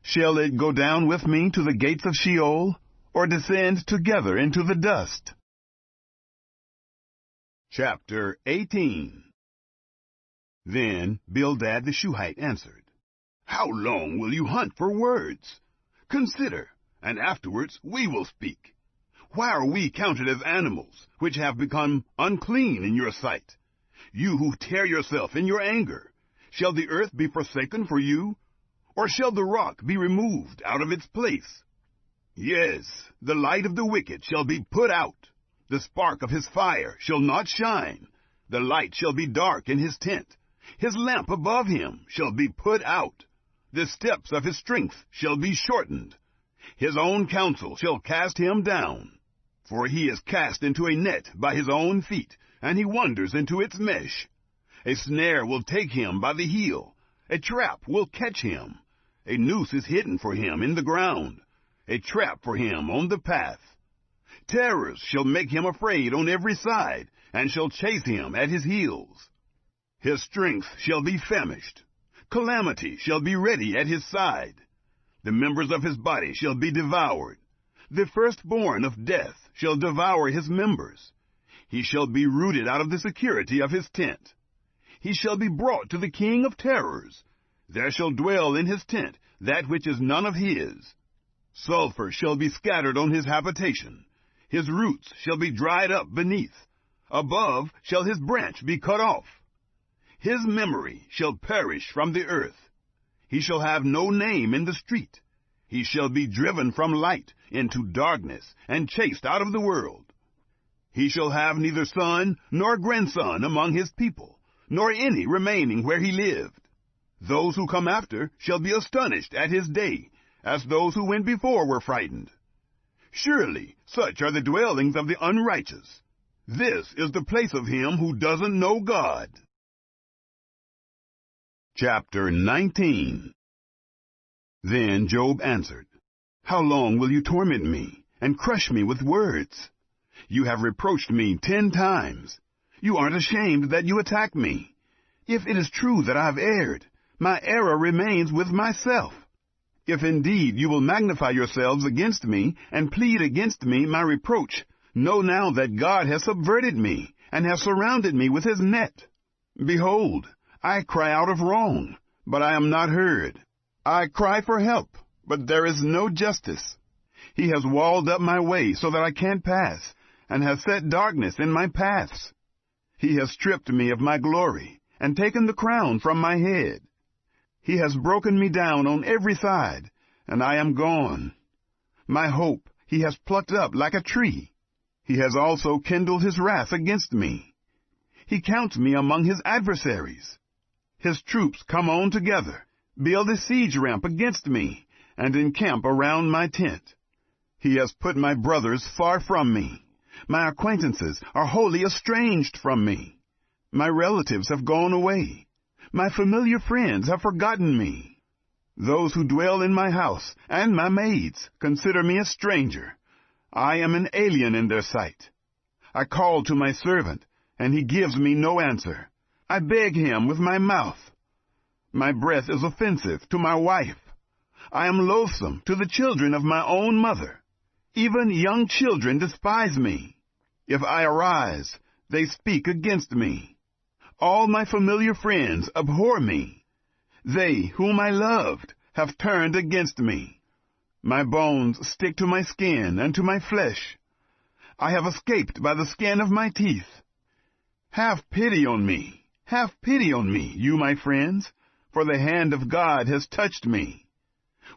Shall it go down with me to the gates of Sheol, or descend together into the dust? Chapter 18. Then Bildad the Shuhite answered, How long will you hunt for words? Consider, and afterwards we will speak. Why are we counted as animals, which have become unclean in your sight? You who tear yourself in your anger, shall the earth be forsaken for you? Or shall the rock be removed out of its place? Yes, the light of the wicked shall be put out. The spark of his fire shall not shine. The light shall be dark in his tent. His lamp above him shall be put out. The steps of his strength shall be shortened. His own counsel shall cast him down. For he is cast into a net by his own feet, and he wanders into its mesh. A snare will take him by the heel. A trap will catch him. A noose is hidden for him in the ground. A trap for him on the path. Terrors shall make him afraid on every side, and shall chase him at his heels. His strength shall be famished. Calamity shall be ready at his side. The members of his body shall be devoured. The firstborn of death shall devour his members. He shall be rooted out of the security of his tent. He shall be brought to the king of terrors. There shall dwell in his tent that which is none of his. Sulfur shall be scattered on his habitation. His roots shall be dried up beneath. Above shall his branch be cut off. His memory shall perish from the earth. He shall have no name in the street. He shall be driven from light into darkness, and chased out of the world. He shall have neither son nor grandson among his people, nor any remaining where he lived. Those who come after shall be astonished at his day, as those who went before were frightened. Surely such are the dwellings of the unrighteous. This is the place of him who doesn't know God. Chapter 19. Then Job answered, How long will you torment me, and crush me with words? You have reproached me 10 times. You aren't ashamed that you attack me. If it is true that I have erred, my error remains with myself. If indeed you will magnify yourselves against me, and plead against me my reproach, know now that God has subverted me, and has surrounded me with his net. Behold, I cry out of wrong, but I am not heard. I cry for help, but there is no justice. He has walled up my way so that I can't pass, and has set darkness in my paths. He has stripped me of my glory, and taken the crown from my head. He has broken me down on every side, and I am gone. My hope he has plucked up like a tree. He has also kindled his wrath against me. He counts me among his adversaries. His troops come on together, build a siege ramp against me, and encamp around my tent. He has put my brothers far from me. My acquaintances are wholly estranged from me. My relatives have gone away. My familiar friends have forgotten me. Those who dwell in my house and my maids consider me a stranger. I am an alien in their sight. I call to my servant, and he gives me no answer. I beg him with my mouth. My breath is offensive to my wife. I am loathsome to the children of my own mother. Even young children despise me. If I arise, they speak against me. All my familiar friends abhor me. They whom I loved have turned against me. My bones stick to my skin and to my flesh. I have escaped by the skin of my teeth. Have pity on me. Have pity on me, you my friends, for the hand of God has touched me.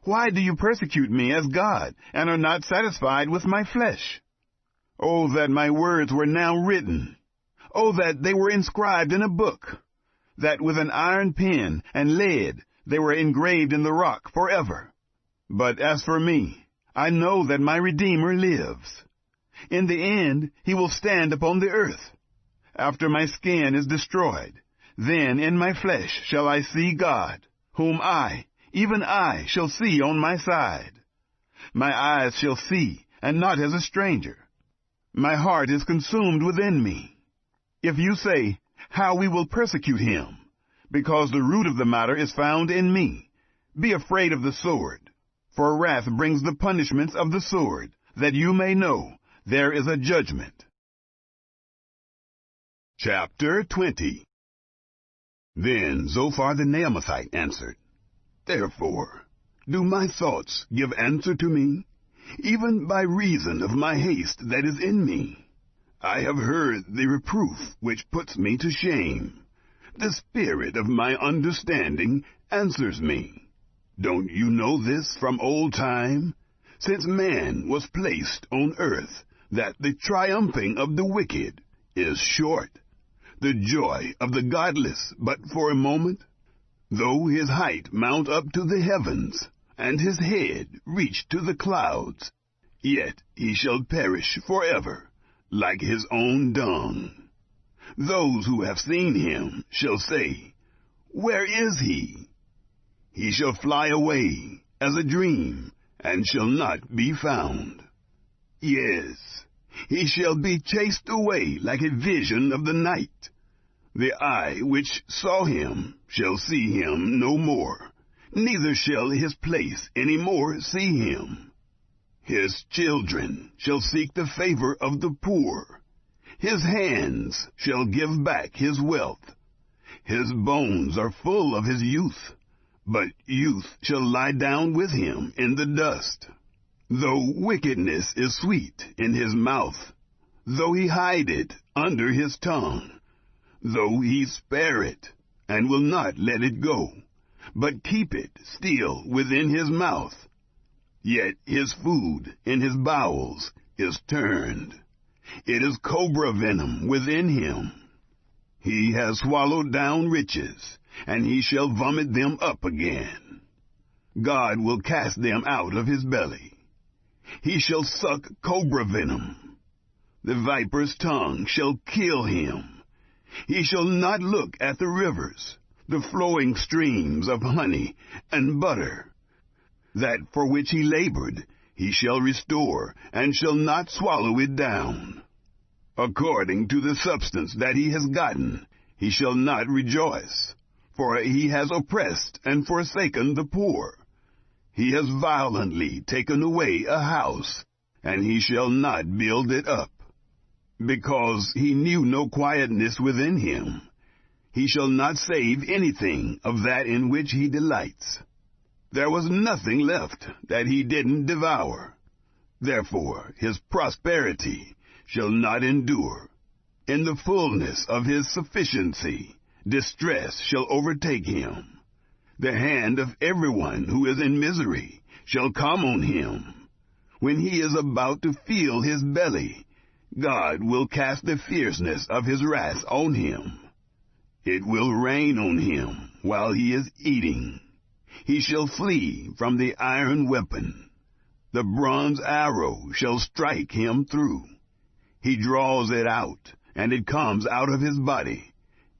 Why do you persecute me as God, and are not satisfied with my flesh? Oh, that my words were now written. Oh, that they were inscribed in a book, that with an iron pen and lead they were engraved in the rock forever. But as for me, I know that my Redeemer lives. In the end, he will stand upon the earth. After my skin is destroyed, then in my flesh shall I see God, whom I, even I, shall see on my side. My eyes shall see, and not as a stranger. My heart is consumed within me. If you say, how we will persecute him, because the root of the matter is found in me, be afraid of the sword. For wrath brings the punishments of the sword, that you may know there is a judgment. Chapter 20. Then Zophar the Naamathite answered, Therefore, do my thoughts give answer to me, even by reason of my haste that is in me? I have heard the reproof which puts me to shame. The spirit of my understanding answers me. Don't you know this from old time, since man was placed on earth, that the triumphing of the wicked is short, the joy of the godless but for a moment? Though his height mount up to the heavens, and his head reach to the clouds, yet he shall perish forever, like his own dung. Those who have seen him shall say, Where is he? He shall fly away as a dream, and shall not be found. Yes, he shall be chased away like a vision of the night. The eye which saw him shall see him no more, neither shall his place any more see him. His children shall seek the favor of the poor. His hands shall give back his wealth. His bones are full of his youth, but youth shall lie down with him in the dust. Though wickedness is sweet in his mouth, though he hide it under his tongue, though he spare it, and will not let it go, but keep it still within his mouth, yet his food in his bowels is turned. It is cobra venom within him. He has swallowed down riches, and he shall vomit them up again. God will cast them out of his belly. He shall suck cobra venom. The viper's tongue shall kill him. He shall not look at the rivers, the flowing streams of honey and butter. That for which he labored he shall restore, and shall not swallow it down. According to the substance that he has gotten, he shall not rejoice, for he has oppressed and forsaken the poor. He has violently taken away a house, and he shall not build it up. Because he knew no quietness within him, he shall not save anything of that in which he delights. There was nothing left that he didn't devour. Therefore his prosperity shall not endure. In the fullness of his sufficiency, distress shall overtake him. The hand of everyone who is in misery shall come on him. When he is about to fill his belly, God will cast the fierceness of his wrath on him. It will rain on him while he is eating. He shall flee from the iron weapon. The bronze arrow shall strike him through. He draws it out, and it comes out of his body.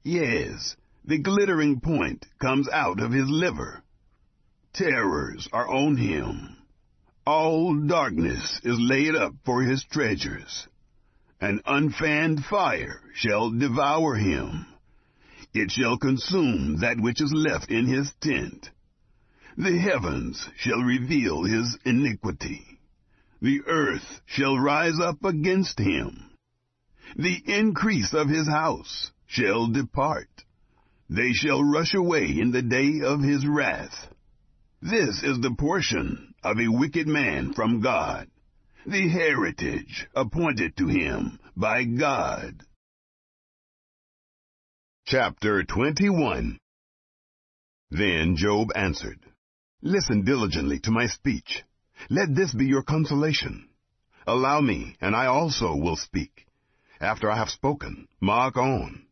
Yes, the glittering point comes out of his liver. Terrors are on him. All darkness is laid up for his treasures. An unfanned fire shall devour him. It shall consume that which is left in his tent. The heavens shall reveal his iniquity. The earth shall rise up against him. The increase of his house shall depart. They shall rush away in the day of his wrath. This is the portion of a wicked man from God, the heritage appointed to him by God. Chapter 21. Then Job answered, Listen diligently to my speech. Let this be your consolation. Allow me, and I also will speak. After I have spoken, mark on.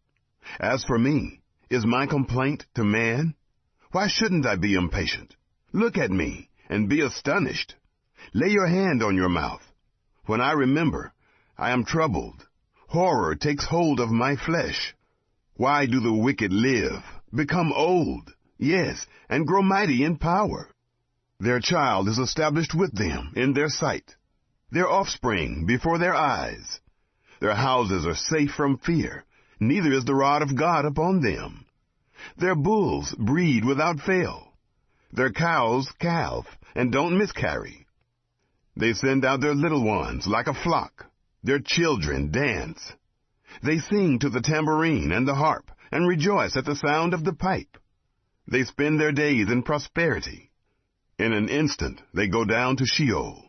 As for me, is my complaint to man? Why shouldn't I be impatient? Look at me, and be astonished. Lay your hand on your mouth. When I remember, I am troubled. Horror takes hold of my flesh. Why do the wicked live, become old, yes, and grow mighty in power? Their child is established with them in their sight, their offspring before their eyes. Their houses are safe from fear, neither is the rod of God upon them. Their bulls breed without fail. Their cows calve, and don't miscarry. They send out their little ones like a flock. Their children dance. They sing to the tambourine and the harp, and rejoice at the sound of the pipe. They spend their days in prosperity. In an instant they go down to Sheol.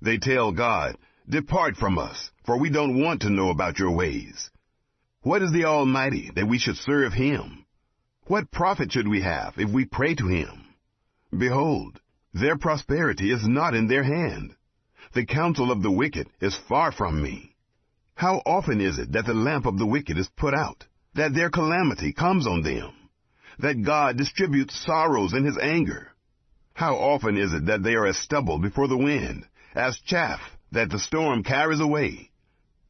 They tell God, Depart from us, for we don't want to know about your ways. What is the Almighty that we should serve him? What profit should we have if we pray to him? Behold, their prosperity is not in their hand. The counsel of the wicked is far from me. How often is it that the lamp of the wicked is put out, that their calamity comes on them, that God distributes sorrows in his anger? How often is it that they are as stubble before the wind, as chaff that the storm carries away?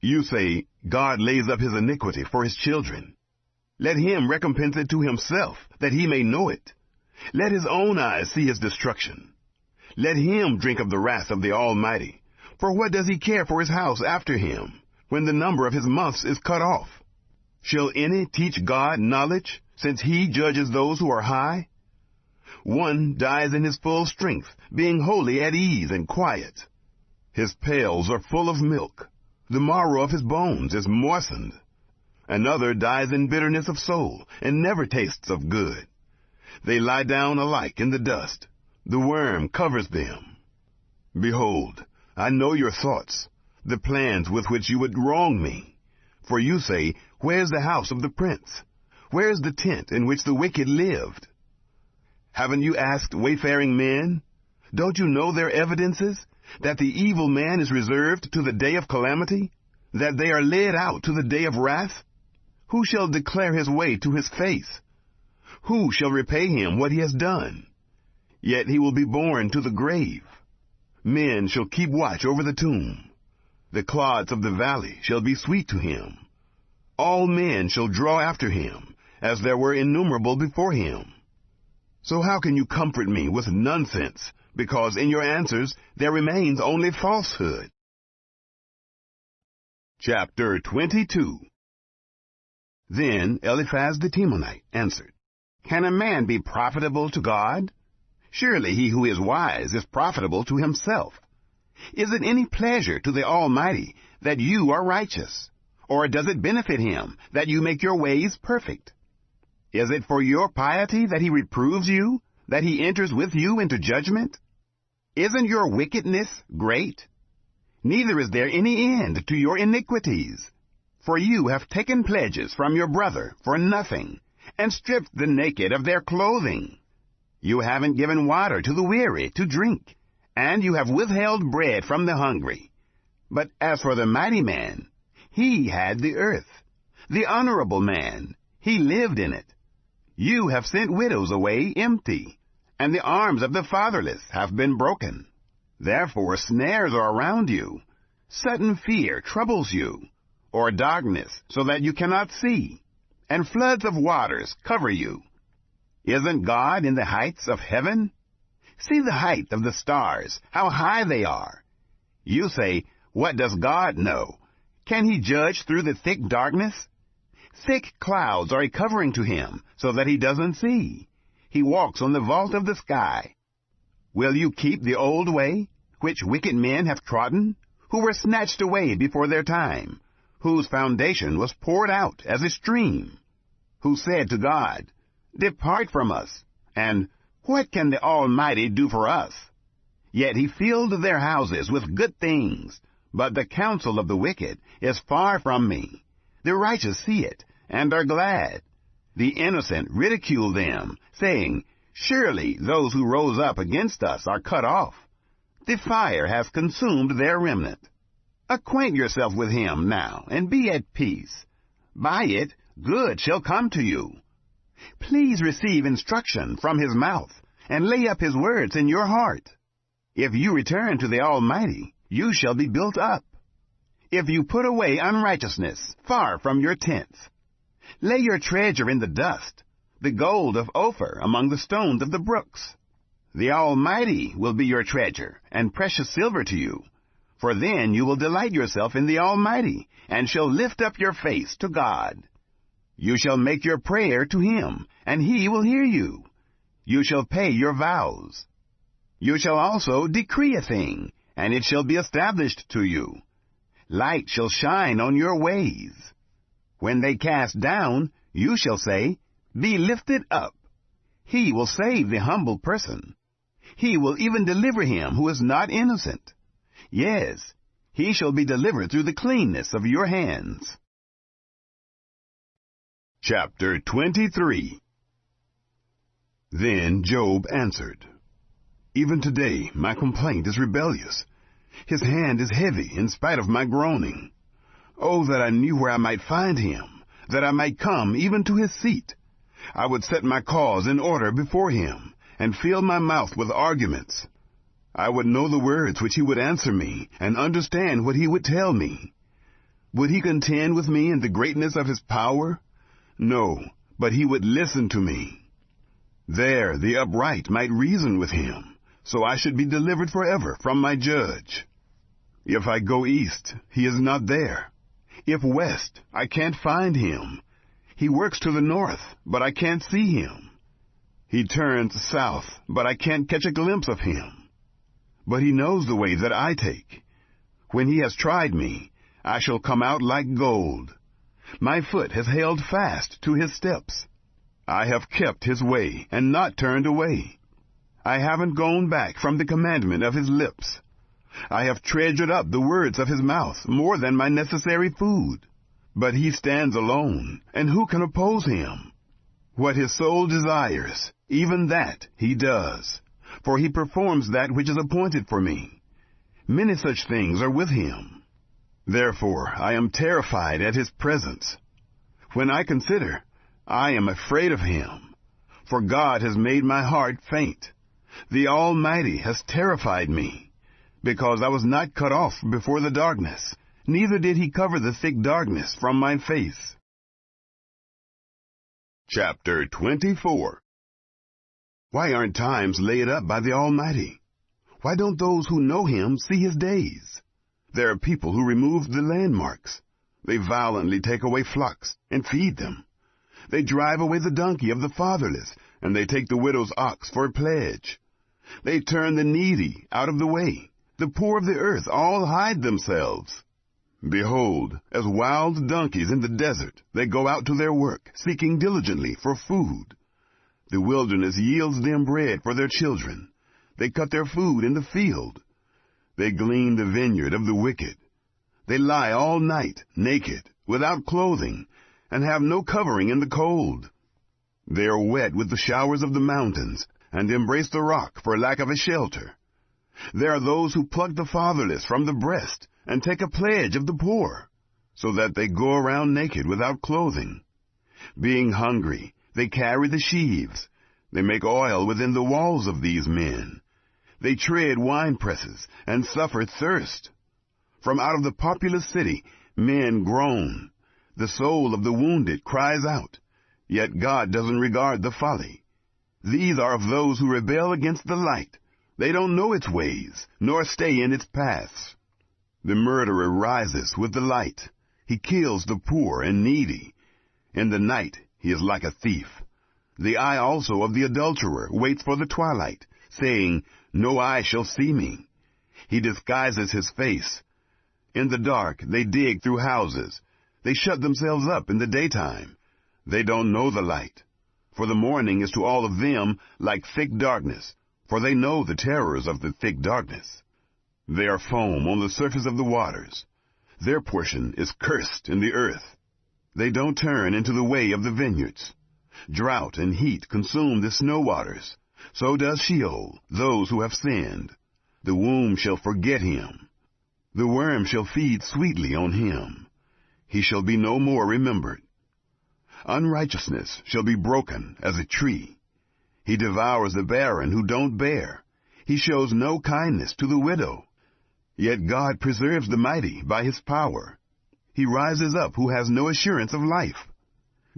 You say, God lays up his iniquity for his children. Let him recompense it to himself, that he may know it. Let his own eyes see his destruction. Let him drink of the wrath of the Almighty. For what does he care for his house after him, when the number of his months is cut off? Shall any teach God knowledge, since he judges those who are high? One dies in his full strength, being wholly at ease and quiet. His pails are full of milk. The marrow of his bones is moistened. Another dies in bitterness of soul, and never tastes of good. They lie down alike in the dust. The worm covers them. Behold, I know your thoughts, the plans with which you would wrong me. For you say, Where's the house of the prince? Where is the tent in which the wicked lived? Haven't you asked wayfaring men? Don't you know their evidences, that the evil man is reserved to the day of calamity, that they are led out to the day of wrath? Who shall declare his way to his face? Who shall repay him what he has done? Yet he will be borne to the grave. Men shall keep watch over the tomb. The clods of the valley shall be sweet to him. All men shall draw after him, as there were innumerable before him. So how can you comfort me with nonsense, because in your answers there remains only falsehood? Chapter 22. Then Eliphaz the Temanite answered, Can a man be profitable to God? Surely he who is wise is profitable to himself. Is it any pleasure to the Almighty that you are righteous? Or does it benefit him that you make your ways perfect? Is it for your piety that he reproves you, that he enters with you into judgment? Isn't your wickedness great? Neither is there any end to your iniquities. For you have taken pledges from your brother for nothing, and stripped the naked of their clothing. You haven't given water to the weary to drink, and you have withheld bread from the hungry. But as for the mighty man, he had the earth. The honorable man, he lived in it. You have sent widows away empty, and the arms of the fatherless have been broken. Therefore snares are around you, sudden fear troubles you, or darkness so that you cannot see, and floods of waters cover you. Isn't God in the heights of heaven? See the height of the stars, how high they are. You say, what does God know? Can he judge through the thick darkness? Thick clouds are a covering to him, so that he doesn't see. He walks on the vault of the sky. Will you keep the old way, which wicked men have trodden, who were snatched away before their time, whose foundation was poured out as a stream, who said to God, Depart from us, and what can the Almighty do for us? Yet he filled their houses with good things, but the counsel of the wicked is far from me. The righteous see it, and are glad. The innocent ridicule them, saying, Surely those who rose up against us are cut off. The fire has consumed their remnant. Acquaint yourself with him now, and be at peace. By it good shall come to you. Please receive instruction from his mouth, and lay up his words in your heart. If you return to the Almighty, you shall be built up. If you put away unrighteousness far from your tents, lay your treasure in the dust, the gold of Ophir among the stones of the brooks. The Almighty will be your treasure, and precious silver to you. For then you will delight yourself in the Almighty, and shall lift up your face to God. You shall make your prayer to him, and he will hear you. You shall pay your vows. You shall also decree a thing, and it shall be established to you. Light shall shine on your ways. When they cast down, you shall say, Be lifted up. He will save the humble person. He will even deliver him who is not innocent. Yes, he shall be delivered through the cleanness of your hands. Chapter 23. Then Job answered, Even today my complaint is rebellious. His hand is heavy in spite of my groaning. Oh, that I knew where I might find him, that I might come even to his seat. I would set my cause in order before him, and fill my mouth with arguments. I would know the words which he would answer me, and understand what he would tell me. Would he contend with me in the greatness of his power? No, but he would listen to me. There the upright might reason with him, so I should be delivered forever from my judge. If I go east, he is not there. If west, I can't find him. He works to the north, but I can't see him. He turns south, but I can't catch a glimpse of him. But he knows the way that I take. When he has tried me, I shall come out like gold. My foot has held fast to his steps. I have kept his way and not turned away. I haven't gone back from the commandment of his lips. I have treasured up the words of his mouth more than my necessary food. But he stands alone, and who can oppose him? What his soul desires, even that he does, for he performs that which is appointed for me. Many such things are with him. Therefore I am terrified at his presence. When I consider, I am afraid of him, for God has made my heart faint. The Almighty has terrified me, because I was not cut off before the darkness, neither did he cover the thick darkness from my face. Chapter 24. Why aren't times laid up by the Almighty? Why don't those who know him see his days? There are people who remove the landmarks. They violently take away flocks and feed them. They drive away the donkey of the fatherless, and they take the widow's ox for a pledge. They turn the needy out of the way. The poor of the earth all hide themselves. Behold, as wild donkeys in the desert, they go out to their work, seeking diligently for food. The wilderness yields them bread for their children. They cut their food in the field. They glean the vineyard of the wicked. They lie all night, naked, without clothing, and have no covering in the cold. They are wet with the showers of the mountains, and embrace the rock for lack of a shelter. There are those who pluck the fatherless from the breast, and take a pledge of the poor, so that they go around naked without clothing. Being hungry, they carry the sheaves. They make oil within the walls of these men. They tread winepresses and suffer thirst. From out of the populous city men groan. The soul of the wounded cries out, yet God doesn't regard the folly. These are of those who rebel against the light. They don't know its ways, nor stay in its paths. The murderer rises with the light. He kills the poor and needy. In the night he is like a thief. The eye also of the adulterer waits for the twilight, saying, No eye shall see me. He disguises his face. In the dark they dig through houses. They shut themselves up in the daytime. They don't know the light. For the morning is to all of them like thick darkness, for they know the terrors of the thick darkness. They are foam on the surface of the waters. Their portion is cursed in the earth. They don't turn into the way of the vineyards. Drought and heat consume the snow waters. So does Sheol, those who have sinned. The womb shall forget him. The worm shall feed sweetly on him. He shall be no more remembered. Unrighteousness shall be broken as a tree. He devours the barren who don't bear. He shows no kindness to the widow. Yet God preserves the mighty by his power. He rises up who has no assurance of life.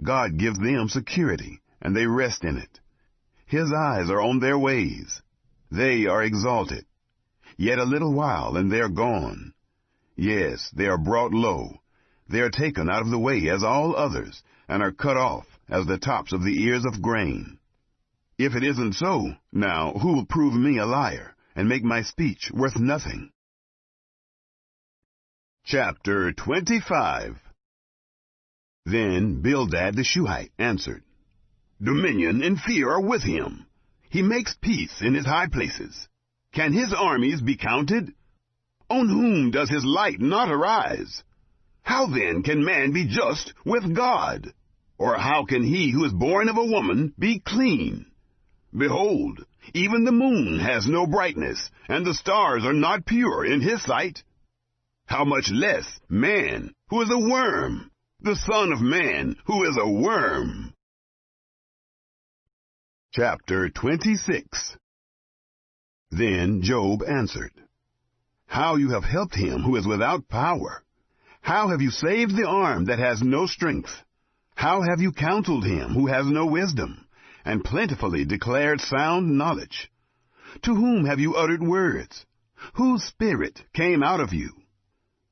God gives them security, and they rest in it. His eyes are on their ways. They are exalted. Yet a little while, and they are gone. Yes, they are brought low. They are taken out of the way as all others, and are cut off as the tops of the ears of grain. If it isn't so, now who will prove me a liar, and make my speech worth nothing? Chapter 25. Then Bildad the Shuhite answered, Dominion and fear are with him. He makes peace in his high places. Can his armies be counted? On whom does his light not arise? How then can man be just with God? Or how can he who is born of a woman be clean? Behold, even the moon has no brightness, and the stars are not pure in his sight. How much less man, who is a worm, the son of man, who is a worm. Chapter 26. Then Job answered, How you have helped him who is without power! How have you saved the arm that has no strength? How have you counseled him who has no wisdom, and plentifully declared sound knowledge? To whom have you uttered words? Whose spirit came out of you?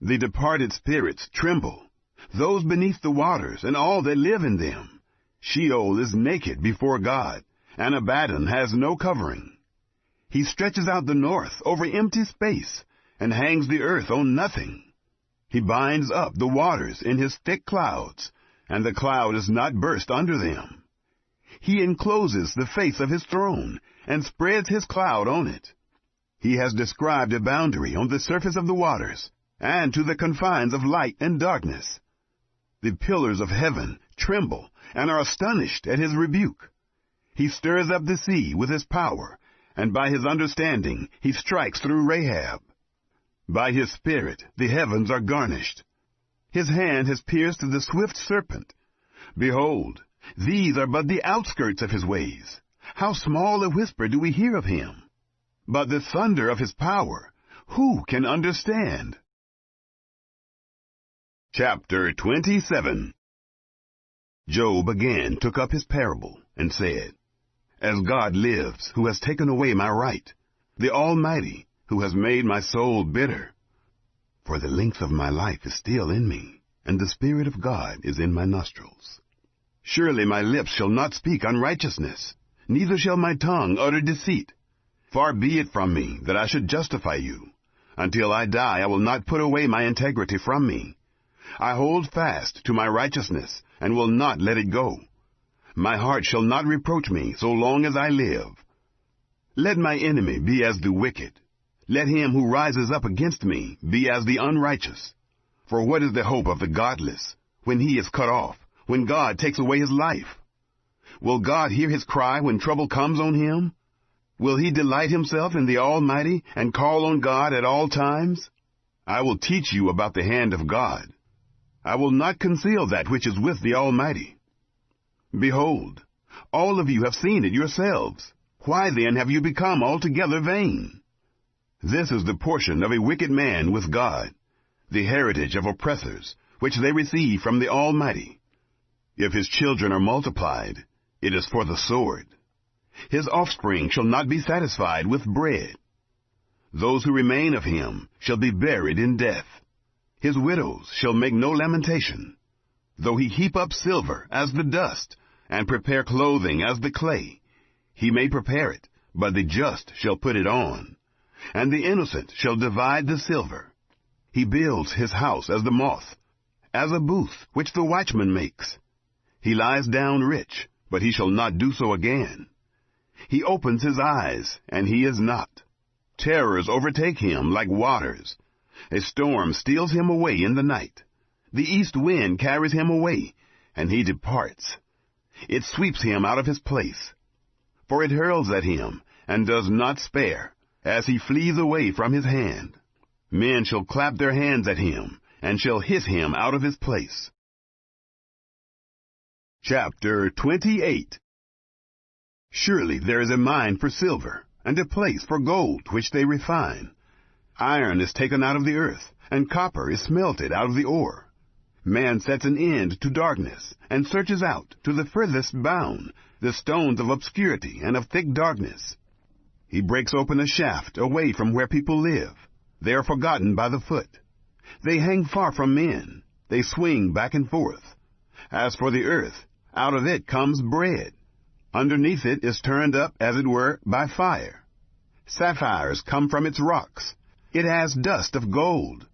The departed spirits tremble, those beneath the waters, and all that live in them. Sheol is naked before God, and Abaddon has no covering. He stretches out the north over empty space, and hangs the earth on nothing. He binds up the waters in his thick clouds, and the cloud is not burst under them. He encloses the face of his throne, and spreads his cloud on it. He has described a boundary on the surface of the waters, and to the confines of light and darkness. The pillars of heaven tremble, and are astonished at his rebuke. He stirs up the sea with his power, and by his understanding he strikes through Rahab. By his spirit the heavens are garnished. His hand has pierced the swift serpent. Behold, these are but the outskirts of his ways. How small a whisper do we hear of him! But the thunder of his power, who can understand? Chapter 27. Job again took up his parable, and said, As God lives, who has taken away my right, the Almighty, who has made my soul bitter. For the length of my life is still in me, and the Spirit of God is in my nostrils. Surely my lips shall not speak unrighteousness, neither shall my tongue utter deceit. Far be it from me that I should justify you. Until I die I will not put away my integrity from me. I hold fast to my righteousness, and will not let it go. My heart shall not reproach me so long as I live. Let my enemy be as the wicked. Let him who rises up against me be as the unrighteous. For what is the hope of the godless, when he is cut off, when God takes away his life? Will God hear his cry when trouble comes on him? Will he delight himself in the Almighty, and call on God at all times? I will teach you about the hand of God. I will not conceal that which is with the Almighty. Behold, all of you have seen it yourselves. Why then have you become altogether vain? This is the portion of a wicked man with God, the heritage of oppressors, which they receive from the Almighty. If his children are multiplied, it is for the sword. His offspring shall not be satisfied with bread. Those who remain of him shall be buried in death. His widows shall make no lamentation. Though he heap up silver as the dust, and prepare clothing as the clay, he may prepare it, but the just shall put it on, and the innocent shall divide the silver. He builds his house as the moth, as a booth which the watchman makes. He lies down rich, but he shall not do so again. He opens his eyes, and he is not. Terrors overtake him like waters. A storm steals him away in the night. The east wind carries him away, and he departs. It sweeps him out of his place. For it hurls at him, and does not spare, as he flees away from his hand. Men shall clap their hands at him, and shall hiss him out of his place. Chapter 28. Surely there is a mine for silver, and a place for gold which they refine. Iron is taken out of the earth, and copper is smelted out of the ore. Man sets an end to darkness, and searches out to the furthest bound the stones of obscurity and of thick darkness. He breaks open a shaft away from where people live. They are forgotten by the foot. They hang far from men. They swing back and forth. As for the earth, out of it comes bread. Underneath it is turned up, as it were, by fire. Sapphires come from its rocks. It has dust of gold.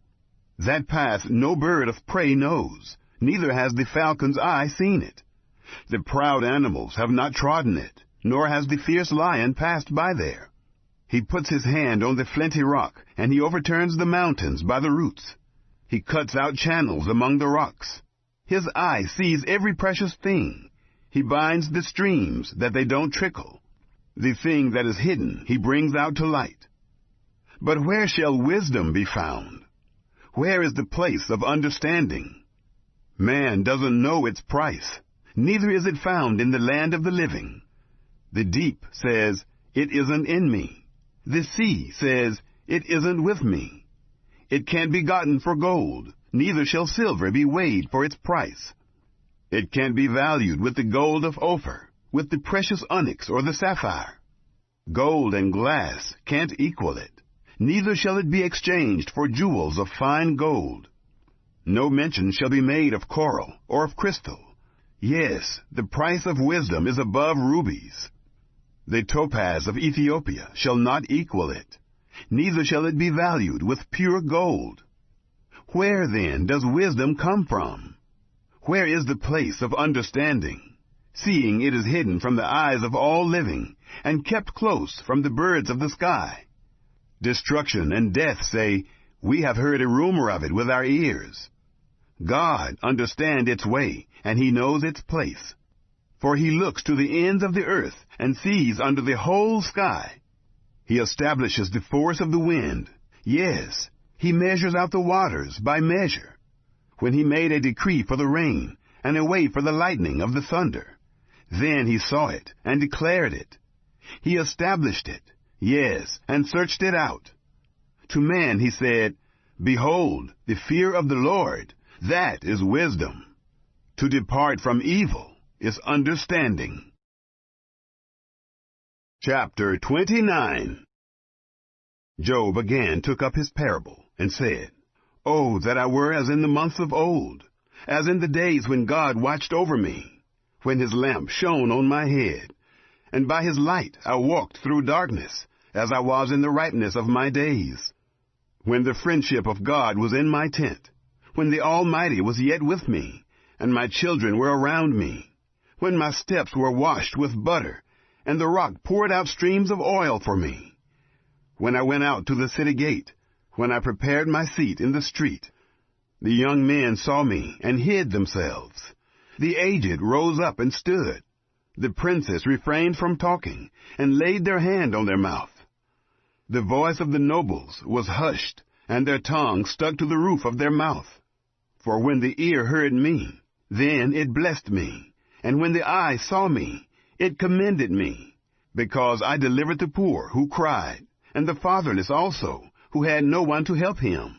That path no bird of prey knows, neither has the falcon's eye seen it. The proud animals have not trodden it, nor has the fierce lion passed by there. He puts his hand on the flinty rock, and he overturns the mountains by the roots. He cuts out channels among the rocks. His eye sees every precious thing. He binds the streams that they don't trickle. The thing that is hidden he brings out to light. But where shall wisdom be found? Where is the place of understanding? Man doesn't know its price, neither is it found in the land of the living. The deep says, "It isn't in me." The sea says, "It isn't with me." It can't be gotten for gold, neither shall silver be weighed for its price. It can't be valued with the gold of Ophir, with the precious onyx or the sapphire. Gold and glass can't equal it, neither shall it be exchanged for jewels of fine gold. No mention shall be made of coral or of crystal. Yes, the price of wisdom is above rubies. The topaz of Ethiopia shall not equal it, neither shall it be valued with pure gold. Where then does wisdom come from? Where is the place of understanding, seeing it is hidden from the eyes of all living, and kept close from the birds of the sky? Destruction and death say, "We have heard a rumor of it with our ears." God understands its way, and he knows its place. For he looks to the ends of the earth, and sees under the whole sky. He establishes the force of the wind. Yes, he measures out the waters by measure. When he made a decree for the rain, and a way for the lightning of the thunder, then he saw it, and declared it. He established it, yes, and searched it out. To man he said, "Behold, the fear of the Lord, that is wisdom. To depart from evil is understanding." Chapter 29. Job again took up his parable, and said, "Oh, that I were as in the months of old, as in the days when God watched over me, when his lamp shone on my head, and by his light I walked through darkness, as I was in the ripeness of my days. When the friendship of God was in my tent, when the Almighty was yet with me, and my children were around me, when my steps were washed with butter, and the rock poured out streams of oil for me, when I went out to the city gate, when I prepared my seat in the street. The young men saw me and hid themselves. The aged rose up and stood. The princes refrained from talking, and laid their hand on their mouth. The voice of the nobles was hushed, and their tongue stuck to the roof of their mouth. For when the ear heard me, then it blessed me, and when the eye saw me, it commended me. because I delivered the poor who cried, and the fatherless also, who had no one to help him.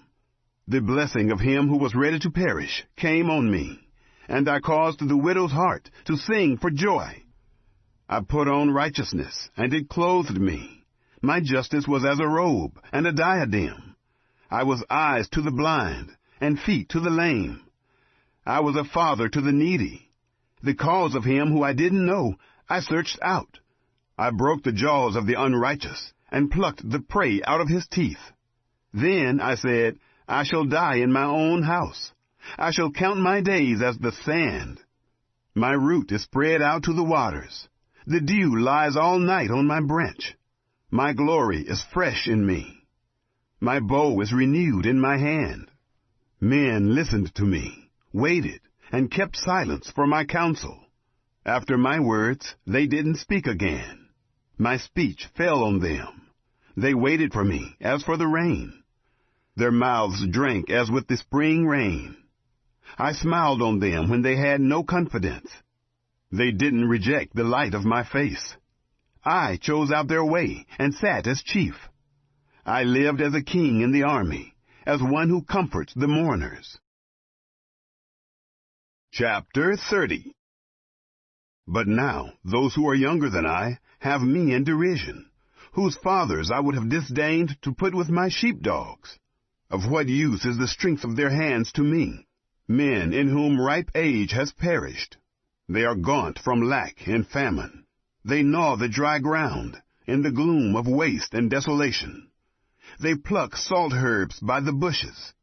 The blessing of him who was ready to perish came on me, and I caused the widow's heart to sing for joy. I put on righteousness, and it clothed me. My justice was as a robe and a diadem. I was eyes to the blind, and feet to the lame. I was a father to the needy. The cause of him who I didn't know I searched out. I broke the jaws of the unrighteous, and plucked the prey out of his teeth. Then I said, I shall die in my own house. I shall count my days as the sand. My root is spread out to the waters. The dew lies all night on my branch. My glory is fresh in me. My bow is renewed in my hand. Men listened to me, waited, and kept silence for my counsel. After my words, they didn't speak again. My speech fell on them. They waited for me as for the rain. Their mouths drank as with the spring rain. I smiled on them when they had no confidence. They didn't reject the light of my face. I chose out their way and sat as chief. I lived as a king in the army, as one who comforts the mourners. Chapter 30. But now those who are younger than I have me in derision, whose fathers I would have disdained to put with my sheepdogs. Of what use is the strength of their hands to me, men in whom ripe age has perished? They are gaunt from lack and famine. They gnaw the dry ground in the gloom of waste and desolation. They pluck salt herbs by the bushes.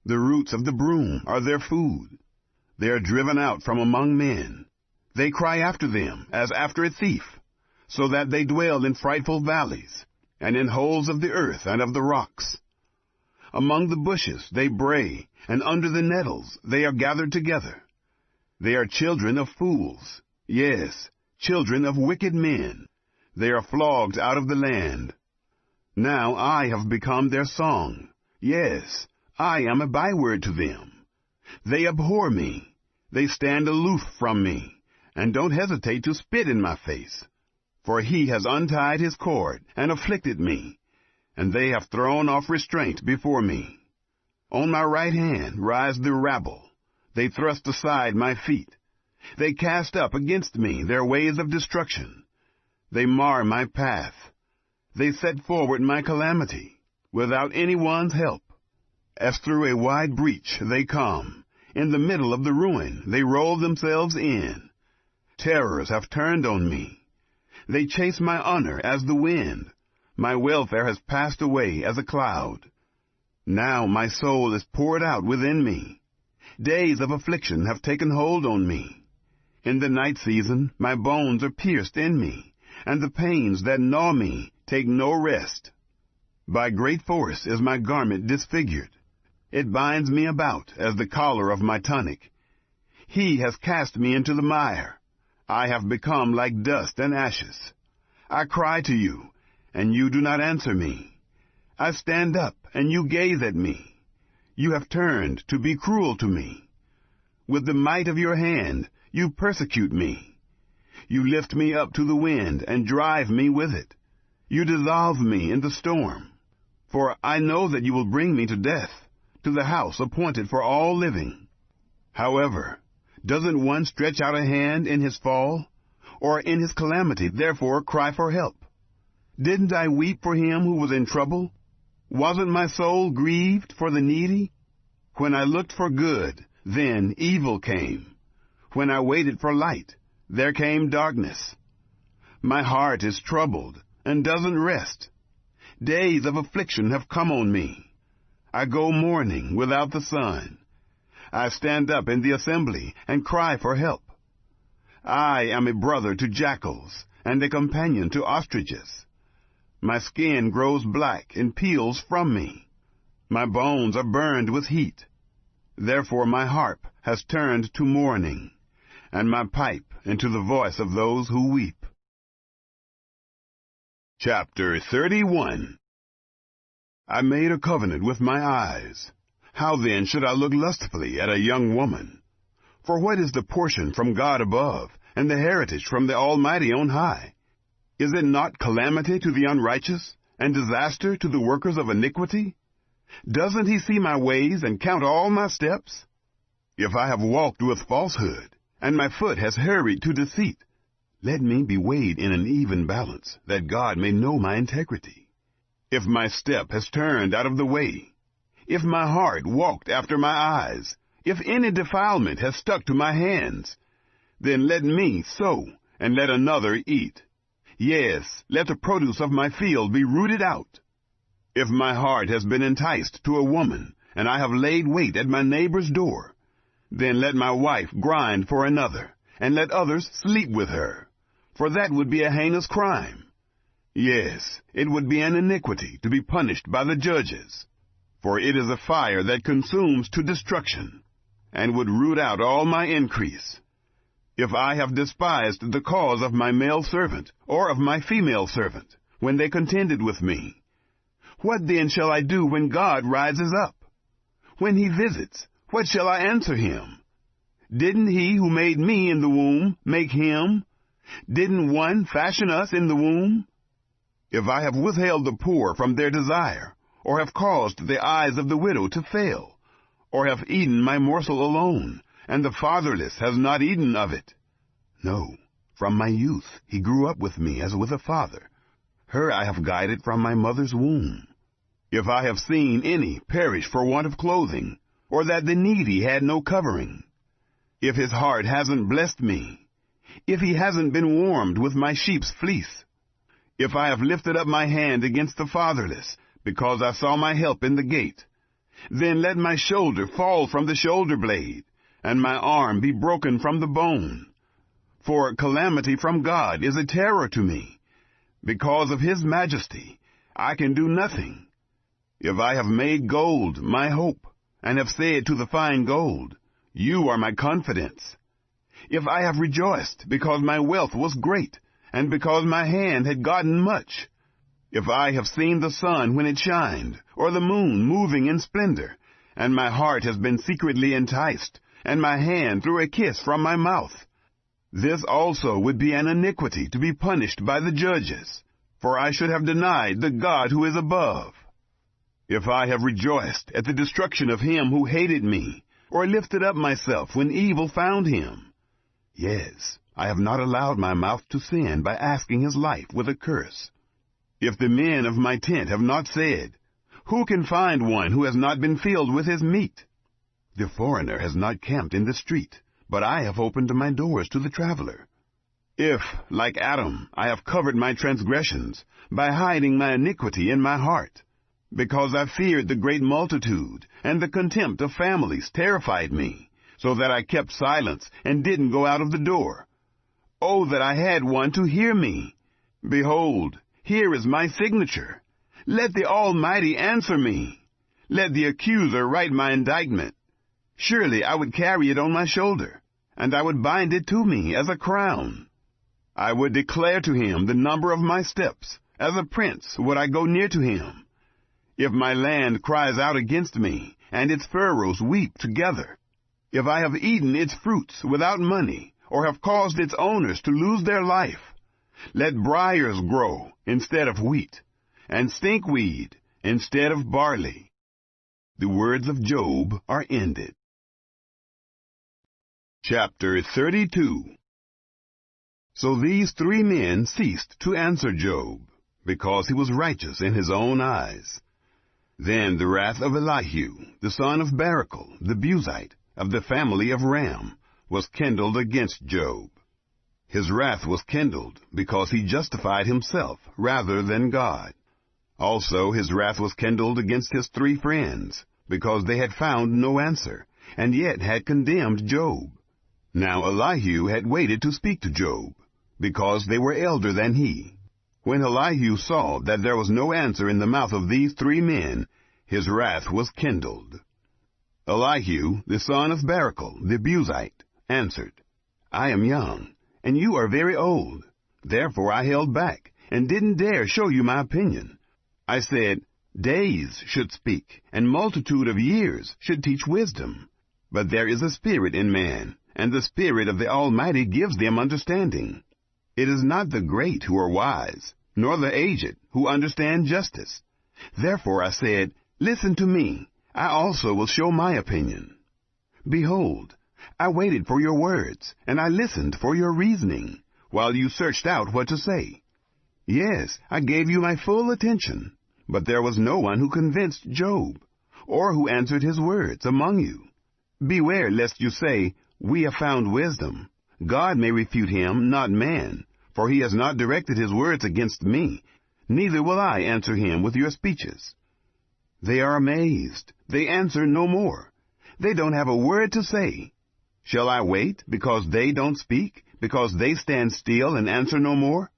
The roots of the broom are their food. They are driven out from among men. They cry after them as after a thief, so that they dwell in frightful valleys, and in holes of the earth and of the rocks. Among the bushes they bray, and under the nettles they are gathered together. They are children of fools, yes, children of wicked men. They are flogged out of the land. Now I have become their song. Yes, I am a byword to them. They abhor me. They stand aloof from me, and don't hesitate to spit in my face. For he has untied his cord and afflicted me, and they have thrown off restraint before me. On my right hand rise the rabble. They thrust aside my feet. They cast up against me their ways of destruction. They mar my path. They set forward my calamity, without anyone's help. As through a wide breach they come. In the middle of the ruin they roll themselves in. Terrors have turned on me. They chase my honor as the wind. My welfare has passed away as a cloud. Now my soul is poured out within me. Days of affliction have taken hold on me. In the night season my bones are pierced in me, and the pains that gnaw me take no rest. By great force is my garment disfigured. It binds me about as the collar of my tunic. He has cast me into the mire. I have become like dust and ashes. I cry to you, and you do not answer me. I stand up, and you gaze at me. You have turned to be cruel to me. With the might of your hand you persecute me. You lift me up to the wind and drive me with it. You dissolve me in the storm. For I know that you will bring me to death, to the house appointed for all living. However, doesn't one stretch out a hand in his fall, or in his calamity therefore cry for help? Didn't I weep for him who was in trouble? Wasn't my soul grieved for the needy? When I looked for good, then evil came. When I waited for light, there came darkness. My heart is troubled and doesn't rest. Days of affliction have come on me. I go mourning without the sun. I stand up in the assembly and cry for help. I am a brother to jackals and a companion to ostriches. My skin grows black and peels from me. My bones are burned with heat. Therefore my harp has turned to mourning, and my pipe into the voice of those who weep. Chapter 31. I made a covenant with my eyes. How then should I look lustfully at a young woman? For what is the portion from God above, and the heritage from the Almighty on high? Is it not calamity to the unrighteous, and disaster to the workers of iniquity? Doesn't he see my ways and count all my steps? If I have walked with falsehood, and my foot has hurried to deceit, let me be weighed in an even balance, that God may know my integrity. If my step has turned out of the way, if my heart walked after my eyes, if any defilement has stuck to my hands, then let me sow, and let another eat. Yes, let the produce of my field be rooted out. If my heart has been enticed to a woman, and I have laid wait at my neighbor's door, then let my wife grind for another, and let others sleep with her. For that would be a heinous crime. Yes, it would be an iniquity to be punished by the judges. For it is a fire that consumes to destruction, and would root out all my increase. If I have despised the cause of my male servant, or of my female servant, when they contended with me, what then shall I do when God rises up? When he visits, what shall I answer him? Didn't he who made me in the womb make him? Didn't one fashion us in the womb? If I have withheld the poor from their desire, or have caused the eyes of the widow to fail, or have eaten my morsel alone, and the fatherless has not eaten of it. No, from my youth he grew up with me as with a father. Her I have guided from my mother's womb. If I have seen any perish for want of clothing, or that the needy had no covering, if his heart hasn't blessed me, if he hasn't been warmed with my sheep's fleece, if I have lifted up my hand against the fatherless, because I saw my help in the gate, then let my shoulder fall from the shoulder blade, and my arm be broken from the bone. For calamity from God is a terror to me. Because of his majesty, I can do nothing. If I have made gold my hope, and have said to the fine gold, you are my confidence. If I have rejoiced because my wealth was great, and because my hand had gotten much, if I have seen the sun when it shined, or the moon moving in splendor, and my heart has been secretly enticed, and my hand threw a kiss from my mouth, this also would be an iniquity to be punished by the judges, for I should have denied the God who is above. If I have rejoiced at the destruction of him who hated me, or lifted up myself when evil found him, yes, I have not allowed my mouth to sin by asking his life with a curse. If the men of my tent have not said, who can find one who has not been filled with his meat? The foreigner has not camped in the street, but I have opened my doors to the traveler. If, like Adam, I have covered my transgressions by hiding my iniquity in my heart, because I feared the great multitude, and the contempt of families terrified me, so that I kept silence and didn't go out of the door. Oh, that I had one to hear me! Behold, here is my signature. Let the Almighty answer me. Let the accuser write my indictment. Surely I would carry it on my shoulder, and I would bind it to me as a crown. I would declare to him the number of my steps. As a prince would I go near to him. If my land cries out against me, and its furrows weep together, if I have eaten its fruits without money, or have caused its owners to lose their life, let briars grow instead of wheat, and stinkweed instead of barley. The words of Job are ended. Chapter 32. So these three men ceased to answer Job, because he was righteous in his own eyes. Then the wrath of Elihu, the son of Barachel, the Buzite, of the family of Ram, was kindled against Job. His wrath was kindled because he justified himself rather than God. Also his wrath was kindled against his three friends, because they had found no answer, and yet had condemned Job. Now Elihu had waited to speak to Job, because they were elder than he. When Elihu saw that there was no answer in the mouth of these three men, his wrath was kindled. Elihu, the son of Barachel, the Buzite, answered, I am young, and you are very old. Therefore I held back, and didn't dare show you my opinion. I said, days should speak, and multitude of years should teach wisdom. But there is a spirit in man, and the Spirit of the Almighty gives them understanding. It is not the great who are wise, nor the aged who understand justice. Therefore I said, Listen to me, I also will show my opinion. Behold, I waited for your words, and I listened for your reasoning, while you searched out what to say. Yes, I gave you my full attention, but there was no one who convinced Job, or who answered his words among you. Beware lest you say, We have found wisdom. God may refute him, not man, for he has not directed his words against me, neither will I answer him with your speeches. They are amazed, they answer no more. They don't have a word to say. Shall I wait because they don't speak, because they stand still and answer no more?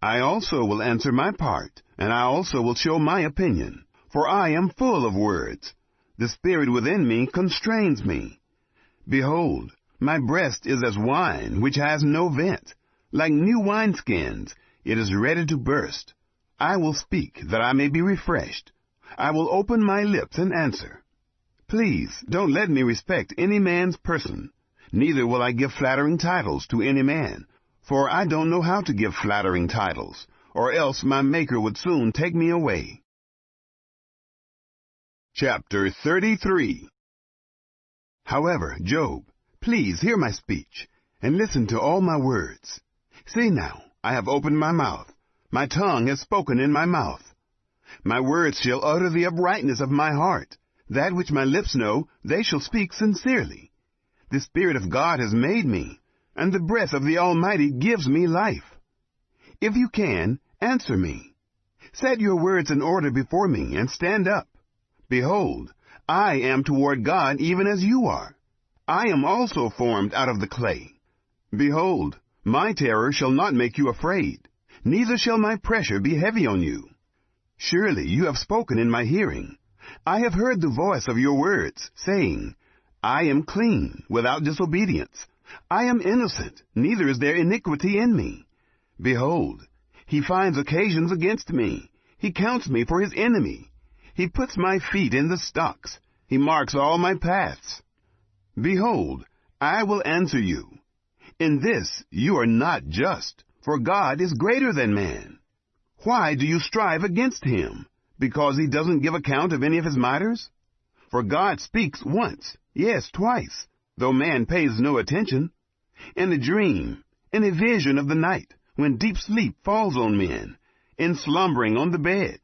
I also will answer my part, and I also will show my opinion, for I am full of words. The spirit within me constrains me. Behold, my breast is as wine which has no vent. Like new wineskins, it is ready to burst. I will speak that I may be refreshed. I will open my lips and answer. Please don't let me respect any man's person, neither will I give flattering titles to any man, for I don't know how to give flattering titles, or else my Maker would soon take me away. Chapter 33. However, Job, please hear my speech, and listen to all my words. See now, I have opened my mouth. My tongue has spoken in my mouth. My words shall utter the uprightness of my heart. That which my lips know, they shall speak sincerely. The Spirit of God has made me, and the breath of the Almighty gives me life. If you can, answer me. Set your words in order before me, and stand up. Behold, I am toward God even as you are. I am also formed out of the clay. Behold, my terror shall not make you afraid, neither shall my pressure be heavy on you. Surely you have spoken in my hearing. I have heard the voice of your words, saying, I am clean, without disobedience. I am innocent, neither is there iniquity in me. Behold, he finds occasions against me. He counts me for his enemy. He puts my feet in the stocks. He marks all my paths. Behold, I will answer you. In this you are not just, for God is greater than man. Why do you strive against him? Because he doesn't give account of any of his matters? For God speaks once, yes, twice, though man pays no attention. In a dream, in a vision of the night, when deep sleep falls on men, in slumbering on the bed,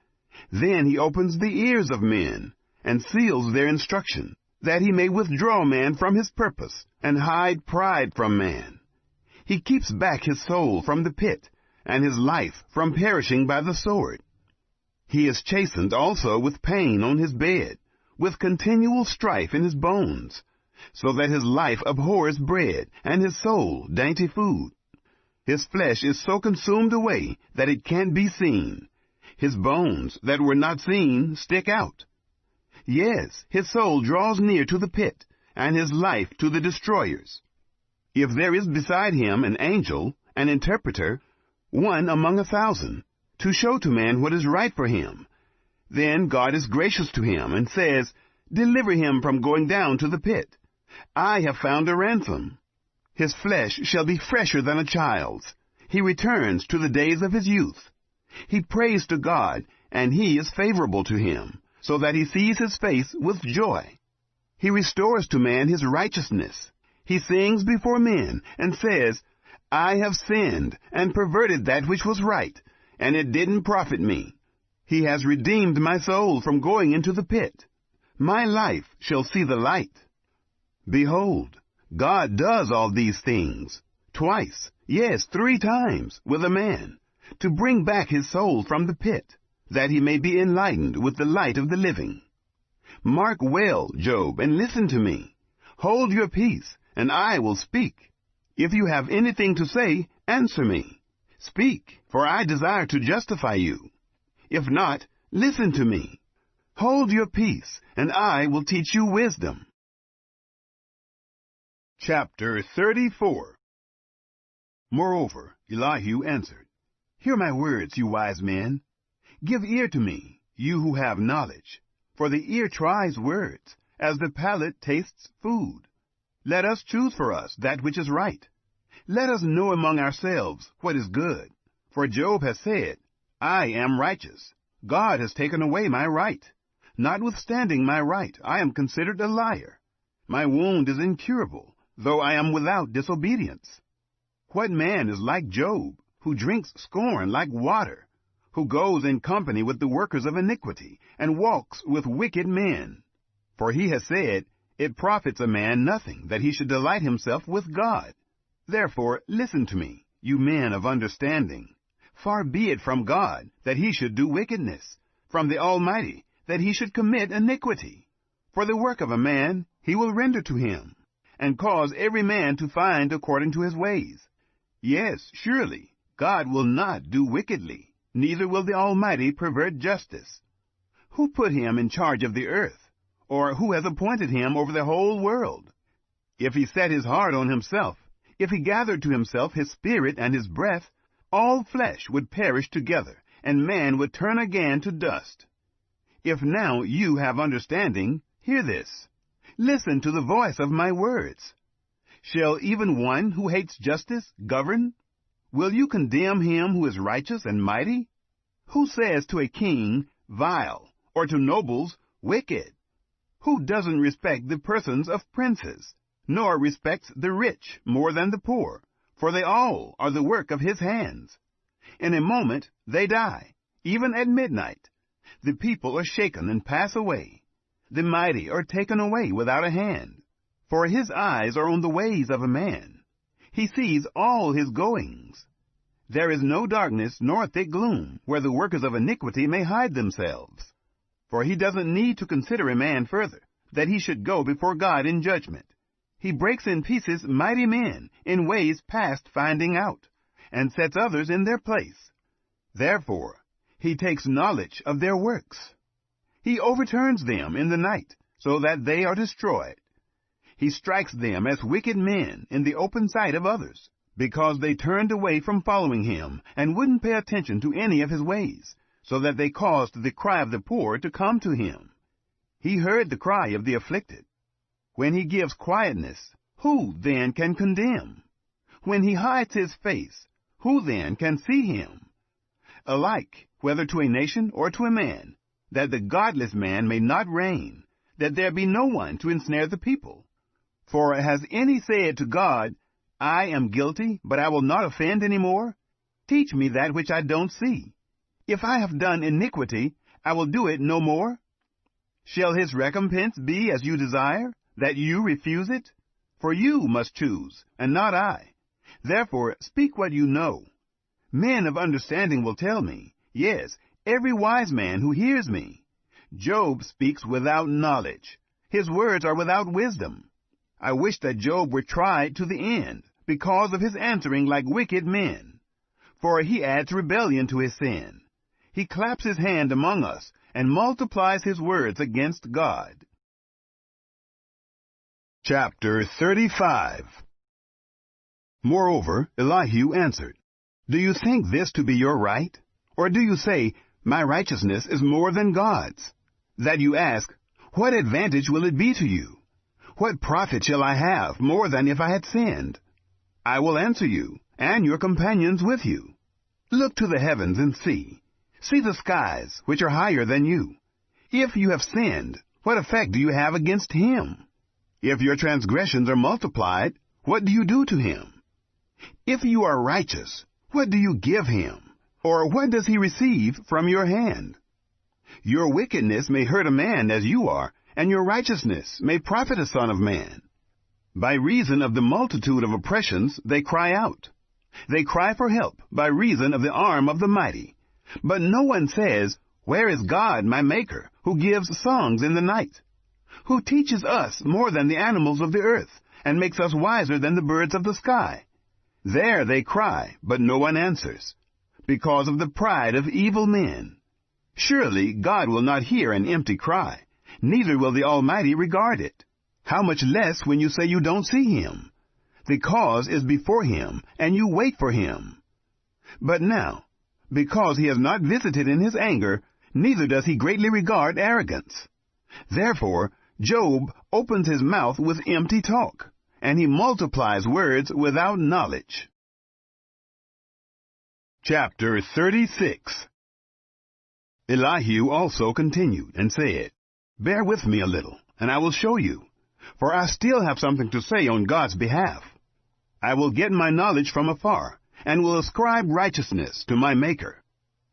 then he opens the ears of men, and seals their instruction, that he may withdraw man from his purpose, and hide pride from man. He keeps back his soul from the pit, and his life from perishing by the sword. He is chastened also with pain on his bed, with continual strife in his bones, so that his life abhors bread, and his soul dainty food. His flesh is so consumed away that it can't be seen. His bones that were not seen stick out. Yes, his soul draws near to the pit, and his life to the destroyers. If there is beside him an angel, an interpreter, one among 1,000, to show to man what is right for him, then God is gracious to him, and says, Deliver him from going down to the pit. I have found a ransom. His flesh shall be fresher than a child's. He returns to the days of his youth. He prays to God, and he is favorable to him, so that he sees his face with joy. He restores to man his righteousness. He sings before men, and says, I have sinned, and perverted that which was right, and it didn't profit me. He has redeemed my soul from going into the pit. My life shall see the light. Behold, God does all these things, twice, yes, 3 times, with a man, to bring back his soul from the pit, that he may be enlightened with the light of the living. Mark well, Job, and listen to me. Hold your peace, and I will speak. If you have anything to say, answer me. Speak, for I desire to justify you. If not, listen to me. Hold your peace, and I will teach you wisdom. Chapter 34. Moreover, Elihu answered, Hear my words, you wise men. Give ear to me, you who have knowledge. For the ear tries words, as the palate tastes food. Let us choose for us that which is right. Let us know among ourselves what is good. For Job has said, I am righteous. God has taken away my right. Notwithstanding my right, I am considered a liar. My wound is incurable, though I am without disobedience. What man is like Job, who drinks scorn like water, who goes in company with the workers of iniquity, and walks with wicked men? For he has said, It profits a man nothing that he should delight himself with God. Therefore listen to me, you men of understanding. Far be it from God that he should do wickedness, from the Almighty that he should commit iniquity. For the work of a man he will render to him, and cause every man to find according to his ways. Yes, surely, God will not do wickedly, neither will the Almighty pervert justice. Who put him in charge of the earth, or who has appointed him over the whole world? If he set his heart on himself, if he gathered to himself his spirit and his breath, all flesh would perish together, and man would turn again to dust. If now you have understanding, hear this. Listen to the voice of my words. Shall even one who hates justice govern? Will you condemn him who is righteous and mighty? Who says to a king, vile, or to nobles, wicked? Who doesn't respect the persons of princes, nor respects the rich more than the poor, for they all are the work of his hands. In a moment they die, even at midnight. The people are shaken and pass away. The mighty are taken away without a hand. For his eyes are on the ways of a man. He sees all his goings. There is no darkness nor thick gloom where the workers of iniquity may hide themselves. For he doesn't need to consider a man further, that he should go before God in judgment. He breaks in pieces mighty men in ways past finding out, and sets others in their place. Therefore, he takes knowledge of their works. He overturns them in the night, so that they are destroyed. He strikes them as wicked men in the open sight of others, because they turned away from following him, and wouldn't pay attention to any of his ways, so that they caused the cry of the poor to come to him. He heard the cry of the afflicted. When he gives quietness, who then can condemn? When he hides his face, who then can see him? Alike, whether to a nation or to a man, that the godless man may not reign, that there be no one to ensnare the people. For has any said to God, I am guilty, but I will not offend any more? Teach me that which I don't see. If I have done iniquity, I will do it no more. Shall his recompense be as you desire, that you refuse it? For you must choose, and not I. Therefore speak what you know. Men of understanding will tell me, yes, every wise man who hears me. Job speaks without knowledge. His words are without wisdom. I wish that Job were tried to the end, because of his answering like wicked men. For he adds rebellion to his sin. He claps his hand among us, and multiplies his words against God. Chapter 35. Moreover, Elihu answered, Do you think this to be your right? Or do you say, My righteousness is more than God's? That you ask, What advantage will it be to you? What profit shall I have more than if I had sinned? I will answer you, and your companions with you. Look to the heavens and see. See the skies, which are higher than you. If you have sinned, what effect do you have against him? If your transgressions are multiplied, what do you do to him? If you are righteous, what do you give him? Or what does he receive from your hand? Your wickedness may hurt a man as you are, and your righteousness may profit a son of man. By reason of the multitude of oppressions they cry out. They cry for help by reason of the arm of the mighty. But no one says, Where is God, my Maker, who gives songs in the night? Who teaches us more than the animals of the earth, and makes us wiser than the birds of the sky? There they cry, but no one answers, because of the pride of evil men. Surely God will not hear an empty cry, neither will the Almighty regard it. How much less when you say you don't see him? The cause is before him, and you wait for him. But now, because he has not visited in his anger, neither does he greatly regard arrogance. Therefore Job opens his mouth with empty talk, and he multiplies words without knowledge. Chapter 36. Elihu also continued and said, Bear with me a little, and I will show you, for I still have something to say on God's behalf. I will get my knowledge from afar, and will ascribe righteousness to my Maker.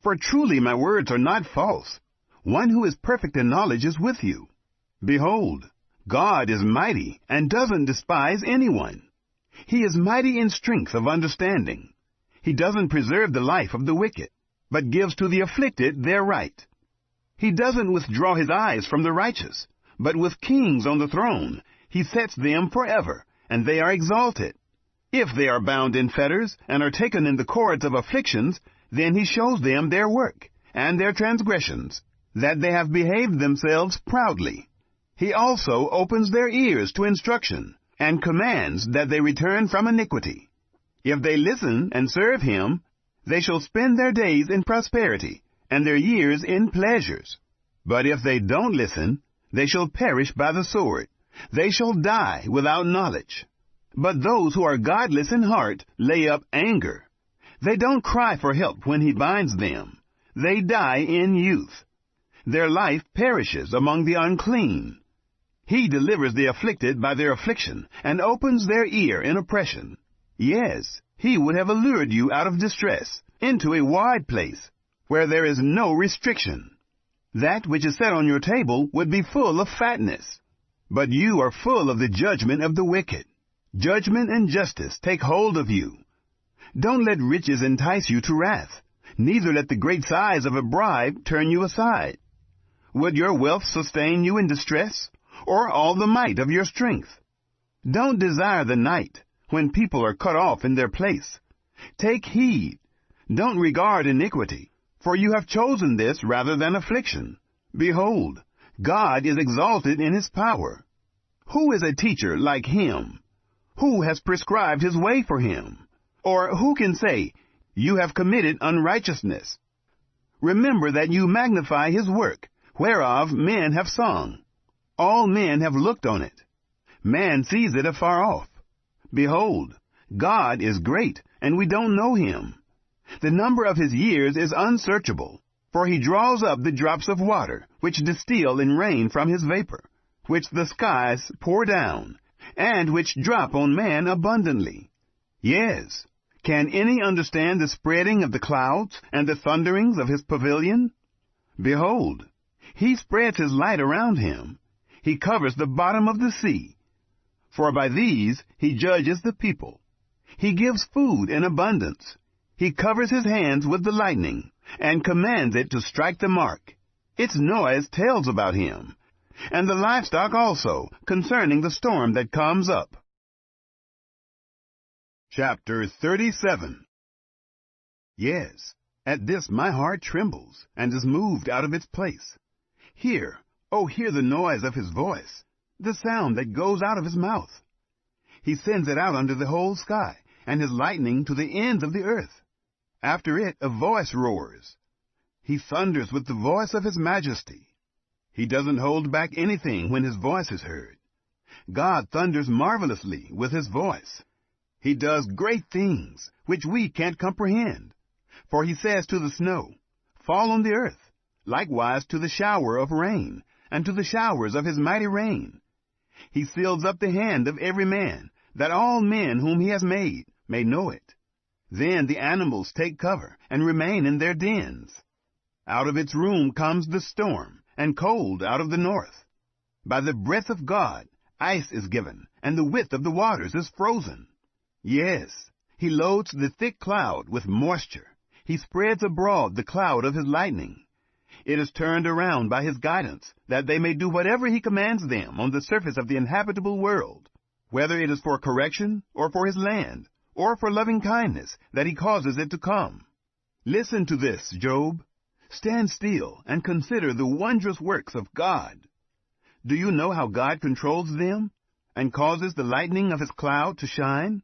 For truly my words are not false. One who is perfect in knowledge is with you. Behold, God is mighty and doesn't despise anyone. He is mighty in strength of understanding. He doesn't preserve the life of the wicked, but gives to the afflicted their right. He doesn't withdraw his eyes from the righteous, but with kings on the throne he sets them forever, and they are exalted. If they are bound in fetters and are taken in the cords of afflictions, then he shows them their work and their transgressions, that they have behaved themselves proudly. He also opens their ears to instruction, and commands that they return from iniquity. If they listen and serve him, they shall spend their days in prosperity, and their years in pleasures. But if they don't listen, they shall perish by the sword. They shall die without knowledge. But those who are godless in heart lay up anger. They don't cry for help when he binds them. They die in youth. Their life perishes among the unclean. He delivers the afflicted by their affliction, and opens their ear in oppression. Yes, he would have allured you out of distress, into a wide place, where there is no restriction. That which is set on your table would be full of fatness. But you are full of the judgment of the wicked. Judgment and justice take hold of you. Don't let riches entice you to wrath, neither let the great size of a bribe turn you aside. Would your wealth sustain you in distress, or all the might of your strength? Don't desire the night, when people are cut off in their place. Take heed. Don't regard iniquity, for you have chosen this rather than affliction. Behold, God is exalted in his power. Who is a teacher like him? Who has prescribed his way for him? Or who can say, You have committed unrighteousness? Remember that you magnify his work, whereof men have sung. All men have looked on it. Man sees it afar off. Behold, God is great, and we don't know him. The number of his years is unsearchable, for he draws up the drops of water, which distill in rain from his vapor, which the skies pour down, and which drop on man abundantly. Yes, can any understand the spreading of the clouds, and the thunderings of his pavilion? Behold, he spreads his light around him. He covers the bottom of the sea. For by these he judges the people. He gives food in abundance. He covers his hands with the lightning, and commands it to strike the mark. Its noise tells about him, and the livestock also, concerning the storm that comes up. Chapter 37. Yes, at this my heart trembles, and is moved out of its place. Hear, oh, hear the noise of his voice, the sound that goes out of his mouth. He sends it out under the whole sky, and his lightning to the ends of the earth. After it a voice roars. He thunders with the voice of his majesty. He doesn't hold back anything when his voice is heard. God thunders marvelously with his voice. He does great things, which we can't comprehend. For he says to the snow, Fall on the earth, likewise to the shower of rain, and to the showers of his mighty rain. He seals up the hand of every man, that all men whom he has made may know it. Then the animals take cover, and remain in their dens. Out of its room comes the storm, and cold out of the north. By the breath of God, ice is given, and the width of the waters is frozen. Yes, he loads the thick cloud with moisture. He spreads abroad the cloud of his lightning. It is turned around by his guidance, that they may do whatever he commands them on the surface of the inhabitable world, whether it is for correction, or for his land, or for loving kindness, that he causes it to come. Listen to this, Job. Stand still and consider the wondrous works of God. Do you know how God controls them, and causes the lightning of his cloud to shine?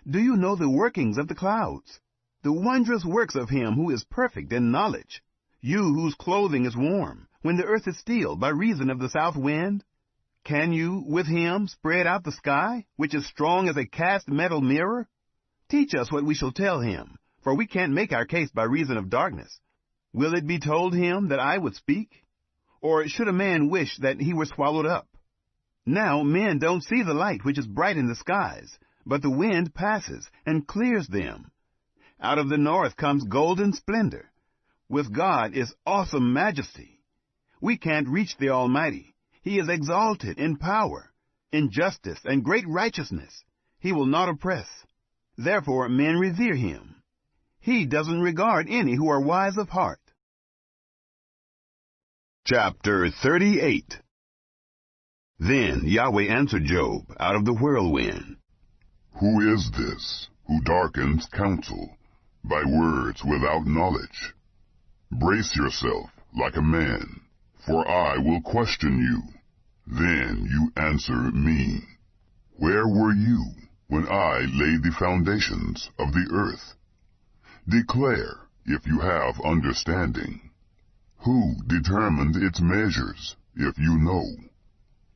Do you know the workings of the clouds, the wondrous works of him who is perfect in knowledge? You whose clothing is warm, when the earth is still by reason of the south wind? Can you, with him, spread out the sky, which is strong as a cast metal mirror? Teach us what we shall tell him, for we can't make our case by reason of darkness. Will it be told him that I would speak? Or should a man wish that he were swallowed up? Now men don't see the light which is bright in the skies, but the wind passes and clears them. Out of the north comes golden splendor. With God is awesome majesty. We can't reach the Almighty. He is exalted in power, in justice and great righteousness. He will not oppress. Therefore men revere him. He doesn't regard any who are wise of heart. Chapter 38. Then Yahweh answered Job out of the whirlwind. Who is this who darkens counsel by words without knowledge? Brace yourself like a man, for I will question you. Then you answer me. Where were you when I laid the foundations of the earth? Declare if you have understanding. Who determined its measures, if you know?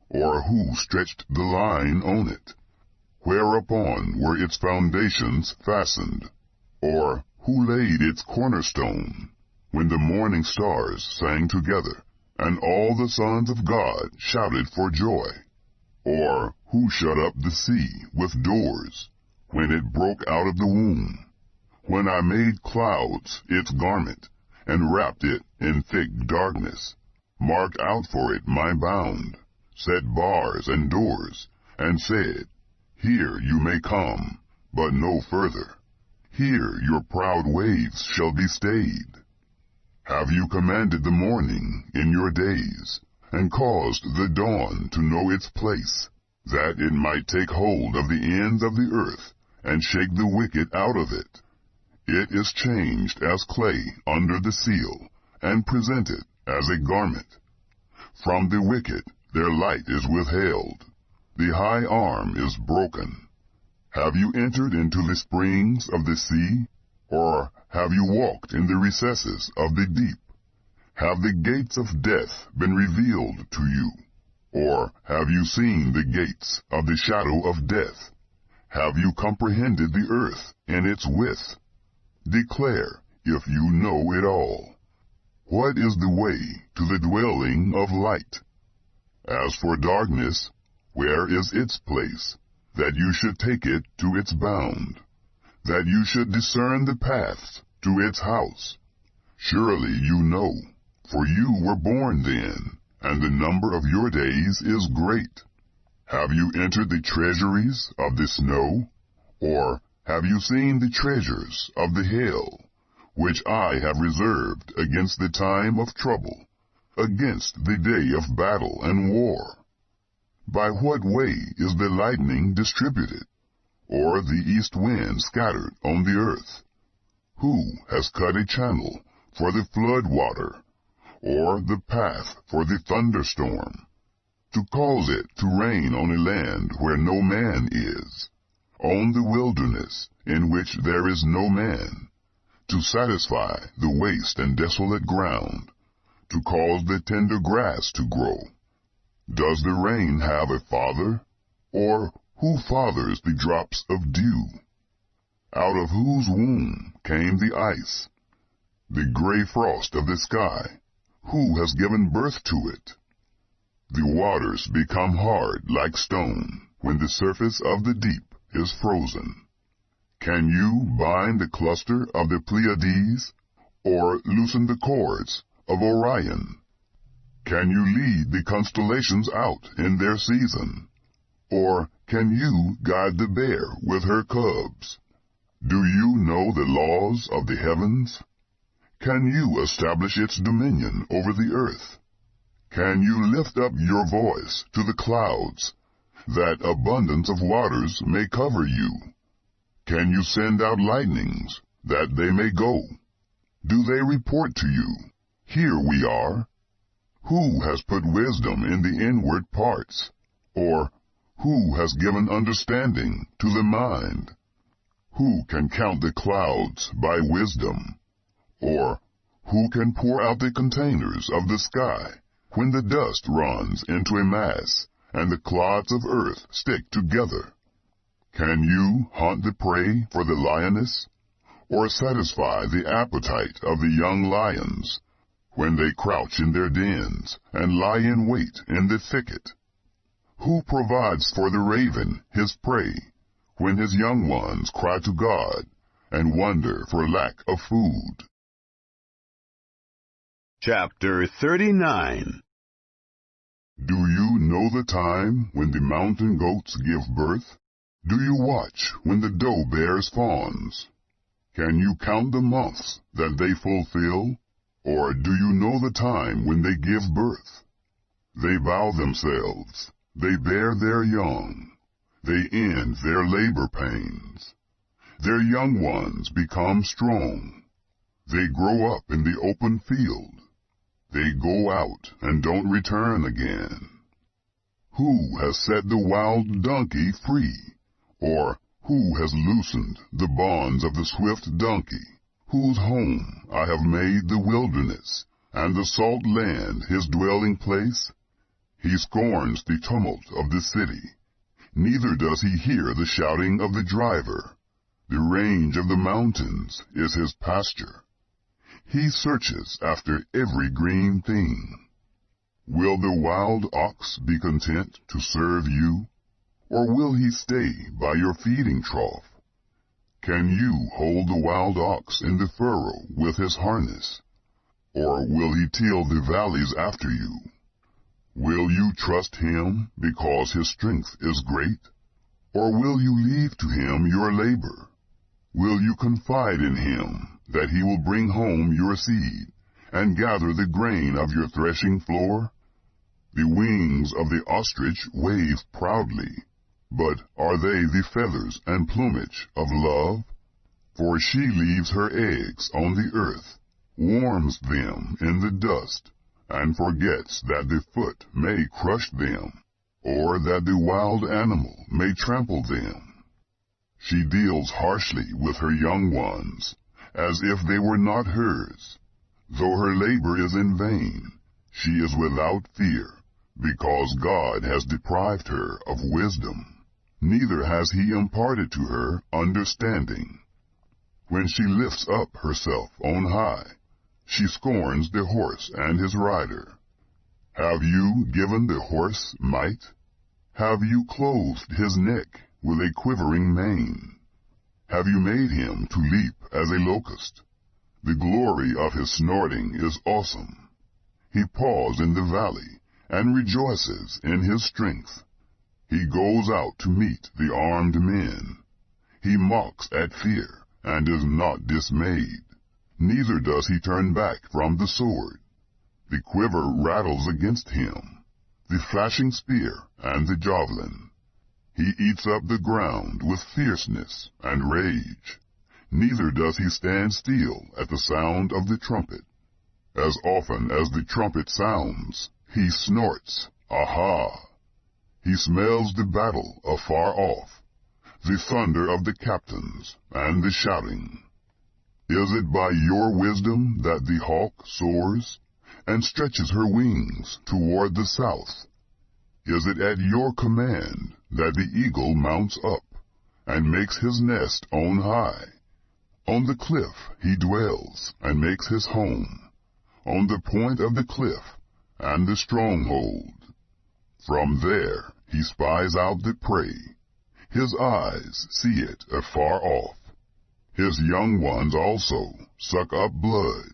Or who stretched the line on it? Whereupon were its foundations fastened? Or who laid its cornerstone, when the morning stars sang together, and all the sons of God shouted for joy? Or who shut up the sea with doors, when it broke out of the womb? When I made clouds its garment, and wrapped it in thick darkness, marked out for it my bound, set bars and doors, and said, Here you may come, but no further. Here your proud waves shall be stayed. Have you commanded the morning in your days, and caused the dawn to know its place, that it might take hold of the ends of the earth, and shake the wicked out of it? It is changed as clay under the seal, and presented as a garment. From the wicked their light is withheld. The high arm is broken. Have you entered into the springs of the sea? Or have you walked in the recesses of the deep? Have the gates of death been revealed to you? Or have you seen the gates of the shadow of death? Have you comprehended the earth in its width? Declare, if you know it all. What is the way to the dwelling of light? As for darkness, where is its place, that you should take it to its bound, that you should discern the paths to its house? Surely you know, for you were born then, and the number of your days is great. Have you entered the treasuries of the snow? Or have you seen the treasures of the hail, which I have reserved against the time of trouble, against the day of battle and war? By what way is the lightning distributed, or the east wind scattered on the earth? Who has cut a channel for the flood water, or the path for the thunderstorm, to cause it to rain on a land where no man is, on the wilderness in which there is no man, to satisfy the waste and desolate ground, to cause the tender grass to grow? Does the rain have a father? Or who fathers the drops of dew? Out of whose womb came the ice, the gray frost of the sky? Who has given birth to it? The waters become hard like stone when the surface of the deep is frozen. Can you bind the cluster of the Pleiades, or loosen the cords of Orion? Can you lead the constellations out in their season? Or can you guide the bear with her cubs? Do you know the laws of the heavens? Can you establish its dominion over the earth? Can you lift up your voice to the clouds, that abundance of waters may cover you? Can you send out lightnings, that they may go? Do they report to you, Here we are? Who has put wisdom in the inward parts? Or who has given understanding to the mind? Who can count the clouds by wisdom? Or who can pour out the containers of the sky, when the dust runs into a mass, and the clods of earth stick together. Can you hunt the prey for the lioness, or satisfy the appetite of the young lions, when they crouch in their dens and lie in wait in the thicket? Who provides for the raven his prey, when his young ones cry to God and wonder for lack of food? Chapter 39. Do you know the time when the mountain goats give birth? Do you watch when the doe bears fawns? Can you count the months that they fulfill? Or do you know the time when they give birth? They bow themselves, they bear their young, they end their labor pains. Their young ones become strong. They grow up in the open field. They go out and don't return again. Who has set the wild donkey free? Or who has loosened the bonds of the swift donkey, whose home I have made the wilderness, and the salt land his dwelling place? He scorns the tumult of the city, neither does he hear the shouting of the driver. The range of the mountains is his pasture. He searches after every green thing. Will the wild ox be content to serve you? Or will he stay by your feeding trough? Can you hold the wild ox in the furrow with his harness? Or will he till the valleys after you? Will you trust him because his strength is great? Or will you leave to him your labor? Will you confide in him that he will bring home your seed and gather the grain of your threshing floor? The wings of the ostrich wave proudly, but are they the feathers and plumage of love? For she leaves her eggs on the earth, warms them in the dust, and forgets that the foot may crush them, or that the wild animal may trample them. She deals harshly with her young ones, as if they were not hers. Though her labor is in vain, she is without fear, because God has deprived her of wisdom, neither has he imparted to her understanding. When she lifts up herself on high, she scorns the horse and his rider. Have you given the horse might? Have you clothed his neck with a quivering mane? Have you made him to leap as a locust? The glory of his snorting is awesome. He paws in the valley and rejoices in his strength. He goes out to meet the armed men. He mocks at fear and is not dismayed. Neither does he turn back from the sword. The quiver rattles against him, the flashing spear and the javelin. He eats up the ground with fierceness and rage. Neither does he stand still at the sound of the trumpet. As often as the trumpet sounds, he snorts, aha! He smells the battle afar off, the thunder of the captains and the shouting. Is it by your wisdom that the hawk soars and stretches her wings toward the south? Is it at your command that the eagle mounts up and makes his nest on high? On the cliff he dwells and makes his home, on the point of the cliff and the stronghold. From there he spies out the prey. His eyes see it afar off. His young ones also suck up blood.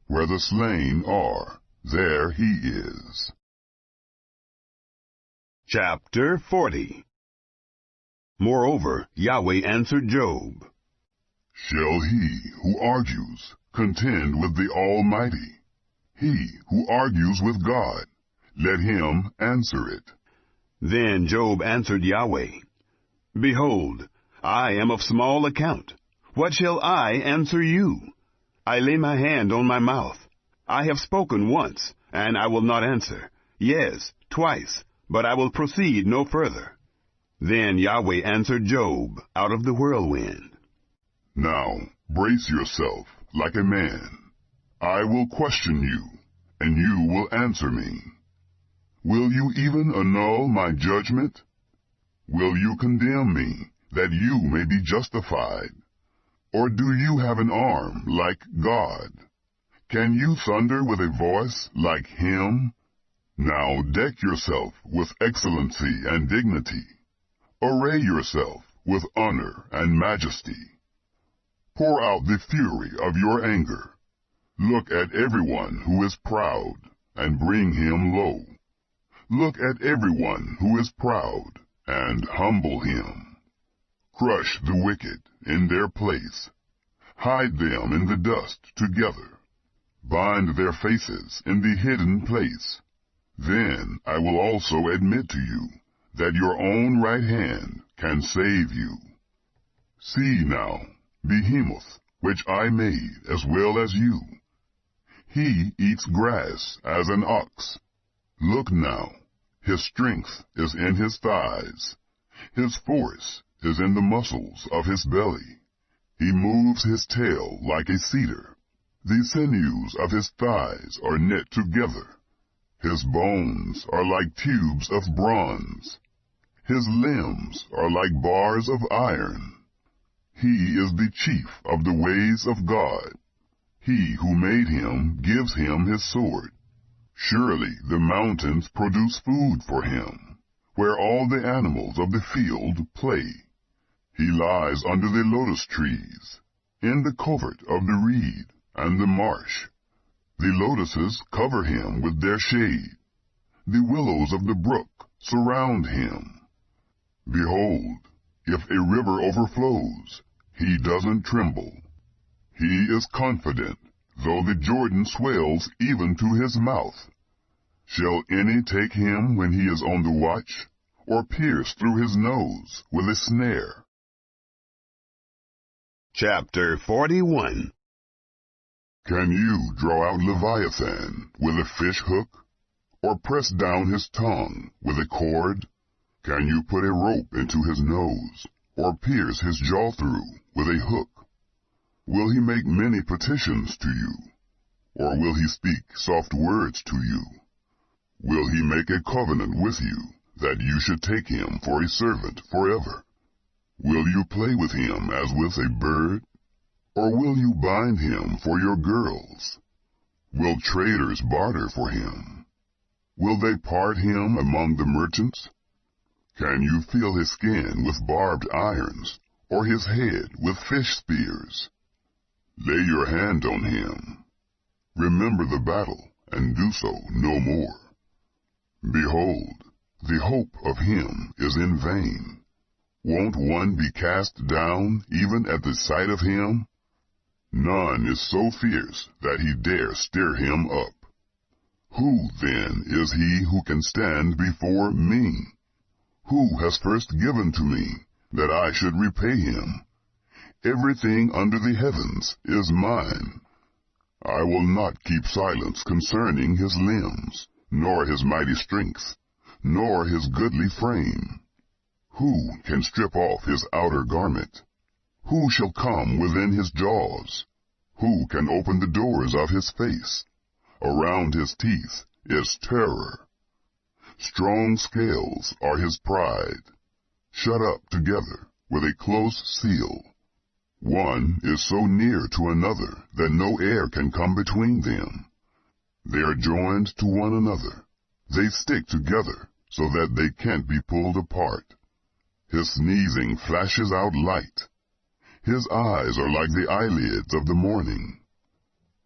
Where the slain are, there he is. Chapter 40. Moreover, Yahweh answered Job, Shall he who argues contend with the Almighty? He who argues with God, let him answer it. Then Job answered Yahweh, Behold, I am of small account. What shall I answer you? I lay my hand on my mouth. I have spoken once, and I will not answer. Yes, twice, but I will proceed no further. Then Yahweh answered Job out of the whirlwind. Now brace yourself like a man. I will question you, and you will answer me. Will you even annul my judgment? Will you condemn me, that you may be justified? Or do you have an arm like God? Can you thunder with a voice like him? Now deck yourself with excellency and dignity. Array yourself with honor and majesty. Pour out the fury of your anger. Look at everyone who is proud, and bring him low. Look at everyone who is proud, and humble him. Crush the wicked in their place. Hide them in the dust together. Bind their faces in the hidden place. Then I will also admit to you that your own right hand can save you. See now, Behemoth, which I made as well as you. He eats grass as an ox. Look now, his strength is in his thighs. His force is in the muscles of his belly. He moves his tail like a cedar. The sinews of his thighs are knit together. His bones are like tubes of bronze. His limbs are like bars of iron. He is the chief of the ways of God. He who made him gives him his sword. Surely the mountains produce food for him, where all the animals of the field play. He lies under the lotus trees, in the covert of the reed and the marsh. The lotuses cover him with their shade. The willows of the brook surround him. Behold, if a river overflows, he doesn't tremble. He is confident, though the Jordan swells even to his mouth. Shall any take him when he is on the watch, or pierce through his nose with a snare? Chapter 41. Can you draw out Leviathan with a fish hook, or press down his tongue with a cord? Can you put a rope into his nose, or pierce his jaw through with a hook? Will he make many petitions to you, or will he speak soft words to you? Will he make a covenant with you, that you should take him for a servant forever? Will you play with him as with a bird? Or will you bind him for your girls? Will traders barter for him? Will they part him among the merchants? Can you feel his skin with barbed irons, or his head with fish spears? Lay your hand on him. Remember the battle, and do so no more. Behold, the hope of him is in vain. Won't one be cast down even at the sight of him? None is so fierce that he dare stir him up. Who, then, is he who can stand before me? Who has first given to me, that I should repay him? Everything under the heavens is mine. I will not keep silence concerning his limbs, nor his mighty strength, nor his goodly frame. Who can strip off his outer garment? Who shall come within his jaws? Who can open the doors of his face? Around his teeth is terror. Strong scales are his pride, shut up together with a close seal. One is so near to another that no air can come between them. They are joined to one another. They stick together so that they can't be pulled apart. His sneezing flashes out light. His eyes are like the eyelids of the morning.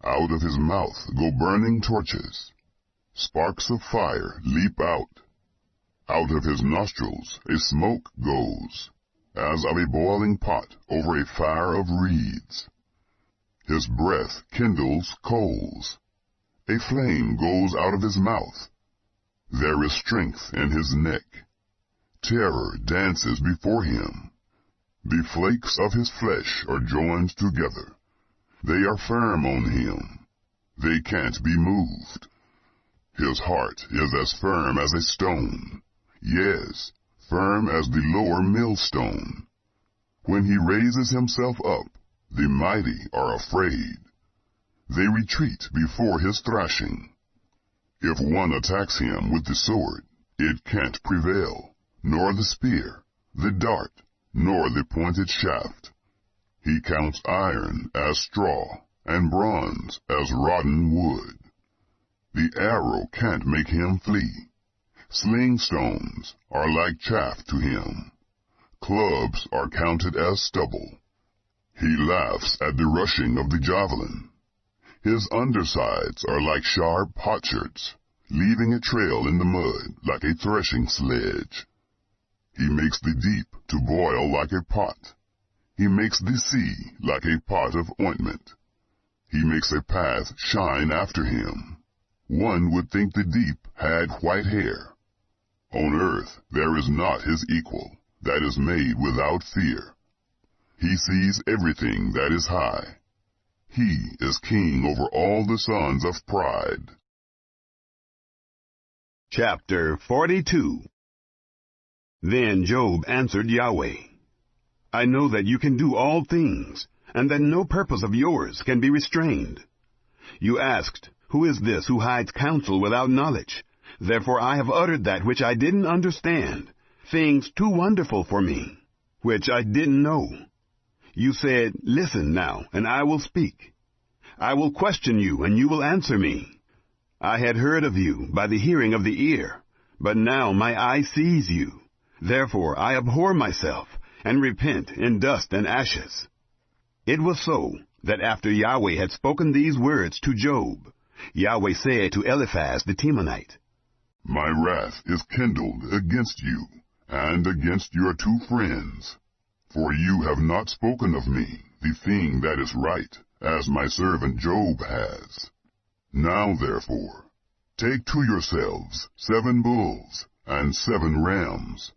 Out of his mouth go burning torches. Sparks of fire leap out. Out of his nostrils a smoke goes, as of a boiling pot over a fire of reeds. His breath kindles coals. A flame goes out of his mouth. There is strength in his neck. Terror dances before him. The flakes of his flesh are joined together. They are firm on him. They can't be moved. His heart is as firm as a stone. Yes, firm as the lower millstone. When he raises himself up, the mighty are afraid. They retreat before his thrashing. If one attacks him with the sword, it can't prevail, nor the spear, the dart, nor the pointed shaft. He counts iron as straw, and bronze as rotten wood. The arrow can't make him flee. Sling stones are like chaff to him. Clubs are counted as stubble. He laughs at the rushing of the javelin. His undersides are like sharp potsherds, leaving a trail in the mud like a threshing sledge. He makes the deep to boil like a pot. He makes the sea like a pot of ointment. He makes a path shine after him. One would think the deep had white hair. On earth there is not his equal, that is made without fear. He sees everything that is high. He is king over all the sons of pride. Chapter 42. Then Job answered Yahweh, I know that you can do all things, and that no purpose of yours can be restrained. You asked, Who is this who hides counsel without knowledge? Therefore I have uttered that which I didn't understand, things too wonderful for me, which I didn't know. You said, Listen now, and I will speak. I will question you, and you will answer me. I had heard of you by the hearing of the ear, but now my eye sees you. Therefore I abhor myself, and repent in dust and ashes. It was so, that after Yahweh had spoken these words to Job, Yahweh said to Eliphaz the Temanite, My wrath is kindled against you, and against your 2 friends. For you have not spoken of me the thing that is right, as my servant Job has. Now therefore, take to yourselves 7 bulls and 7 rams,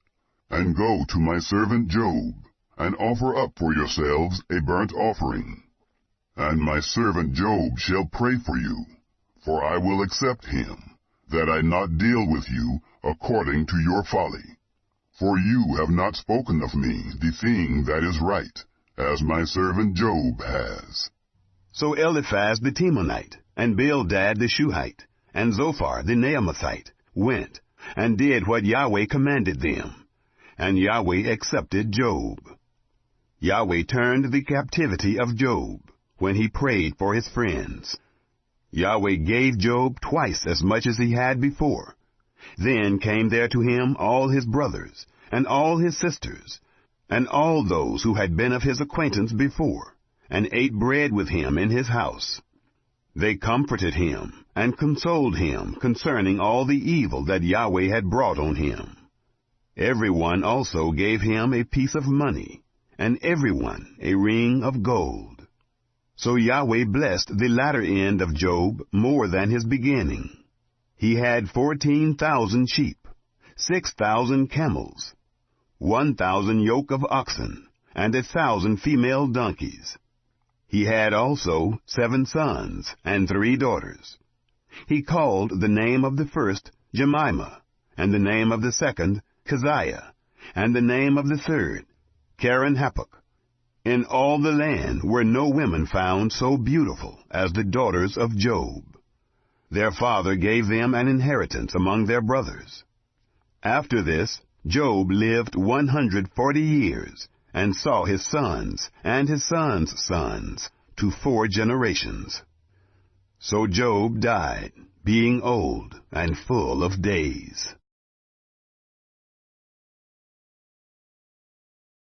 and go to my servant Job, and offer up for yourselves a burnt offering. And my servant Job shall pray for you, for I will accept him, that I not deal with you according to your folly. For you have not spoken of me the thing that is right, as my servant Job has. So Eliphaz the Temanite, and Bildad the Shuhite, and Zophar the Naamathite went, and did what Yahweh commanded them. And Yahweh accepted Job. Yahweh turned the captivity of Job, when he prayed for his friends. Yahweh gave Job twice as much as he had before. Then came there to him all his brothers, and all his sisters, and all those who had been of his acquaintance before, and ate bread with him in his house. They comforted him, and consoled him concerning all the evil that Yahweh had brought on him. Every one also gave him a piece of money, and every one a ring of gold. So Yahweh blessed the latter end of Job more than his beginning. He had 14,000 sheep, 6,000 camels, 1,000 yoke of oxen, and 1,000 female donkeys. He had also 7 sons and 3 daughters. He called the name of the first Jemimah, and the name of the second Keziah, and the name of the third Keren-Happuch. In all the land were no women found so beautiful as the daughters of Job. Their father gave them an inheritance among their brothers. After this, Job lived 140 years, and saw his sons and his sons' sons to 4 generations. So Job died, being old and full of days.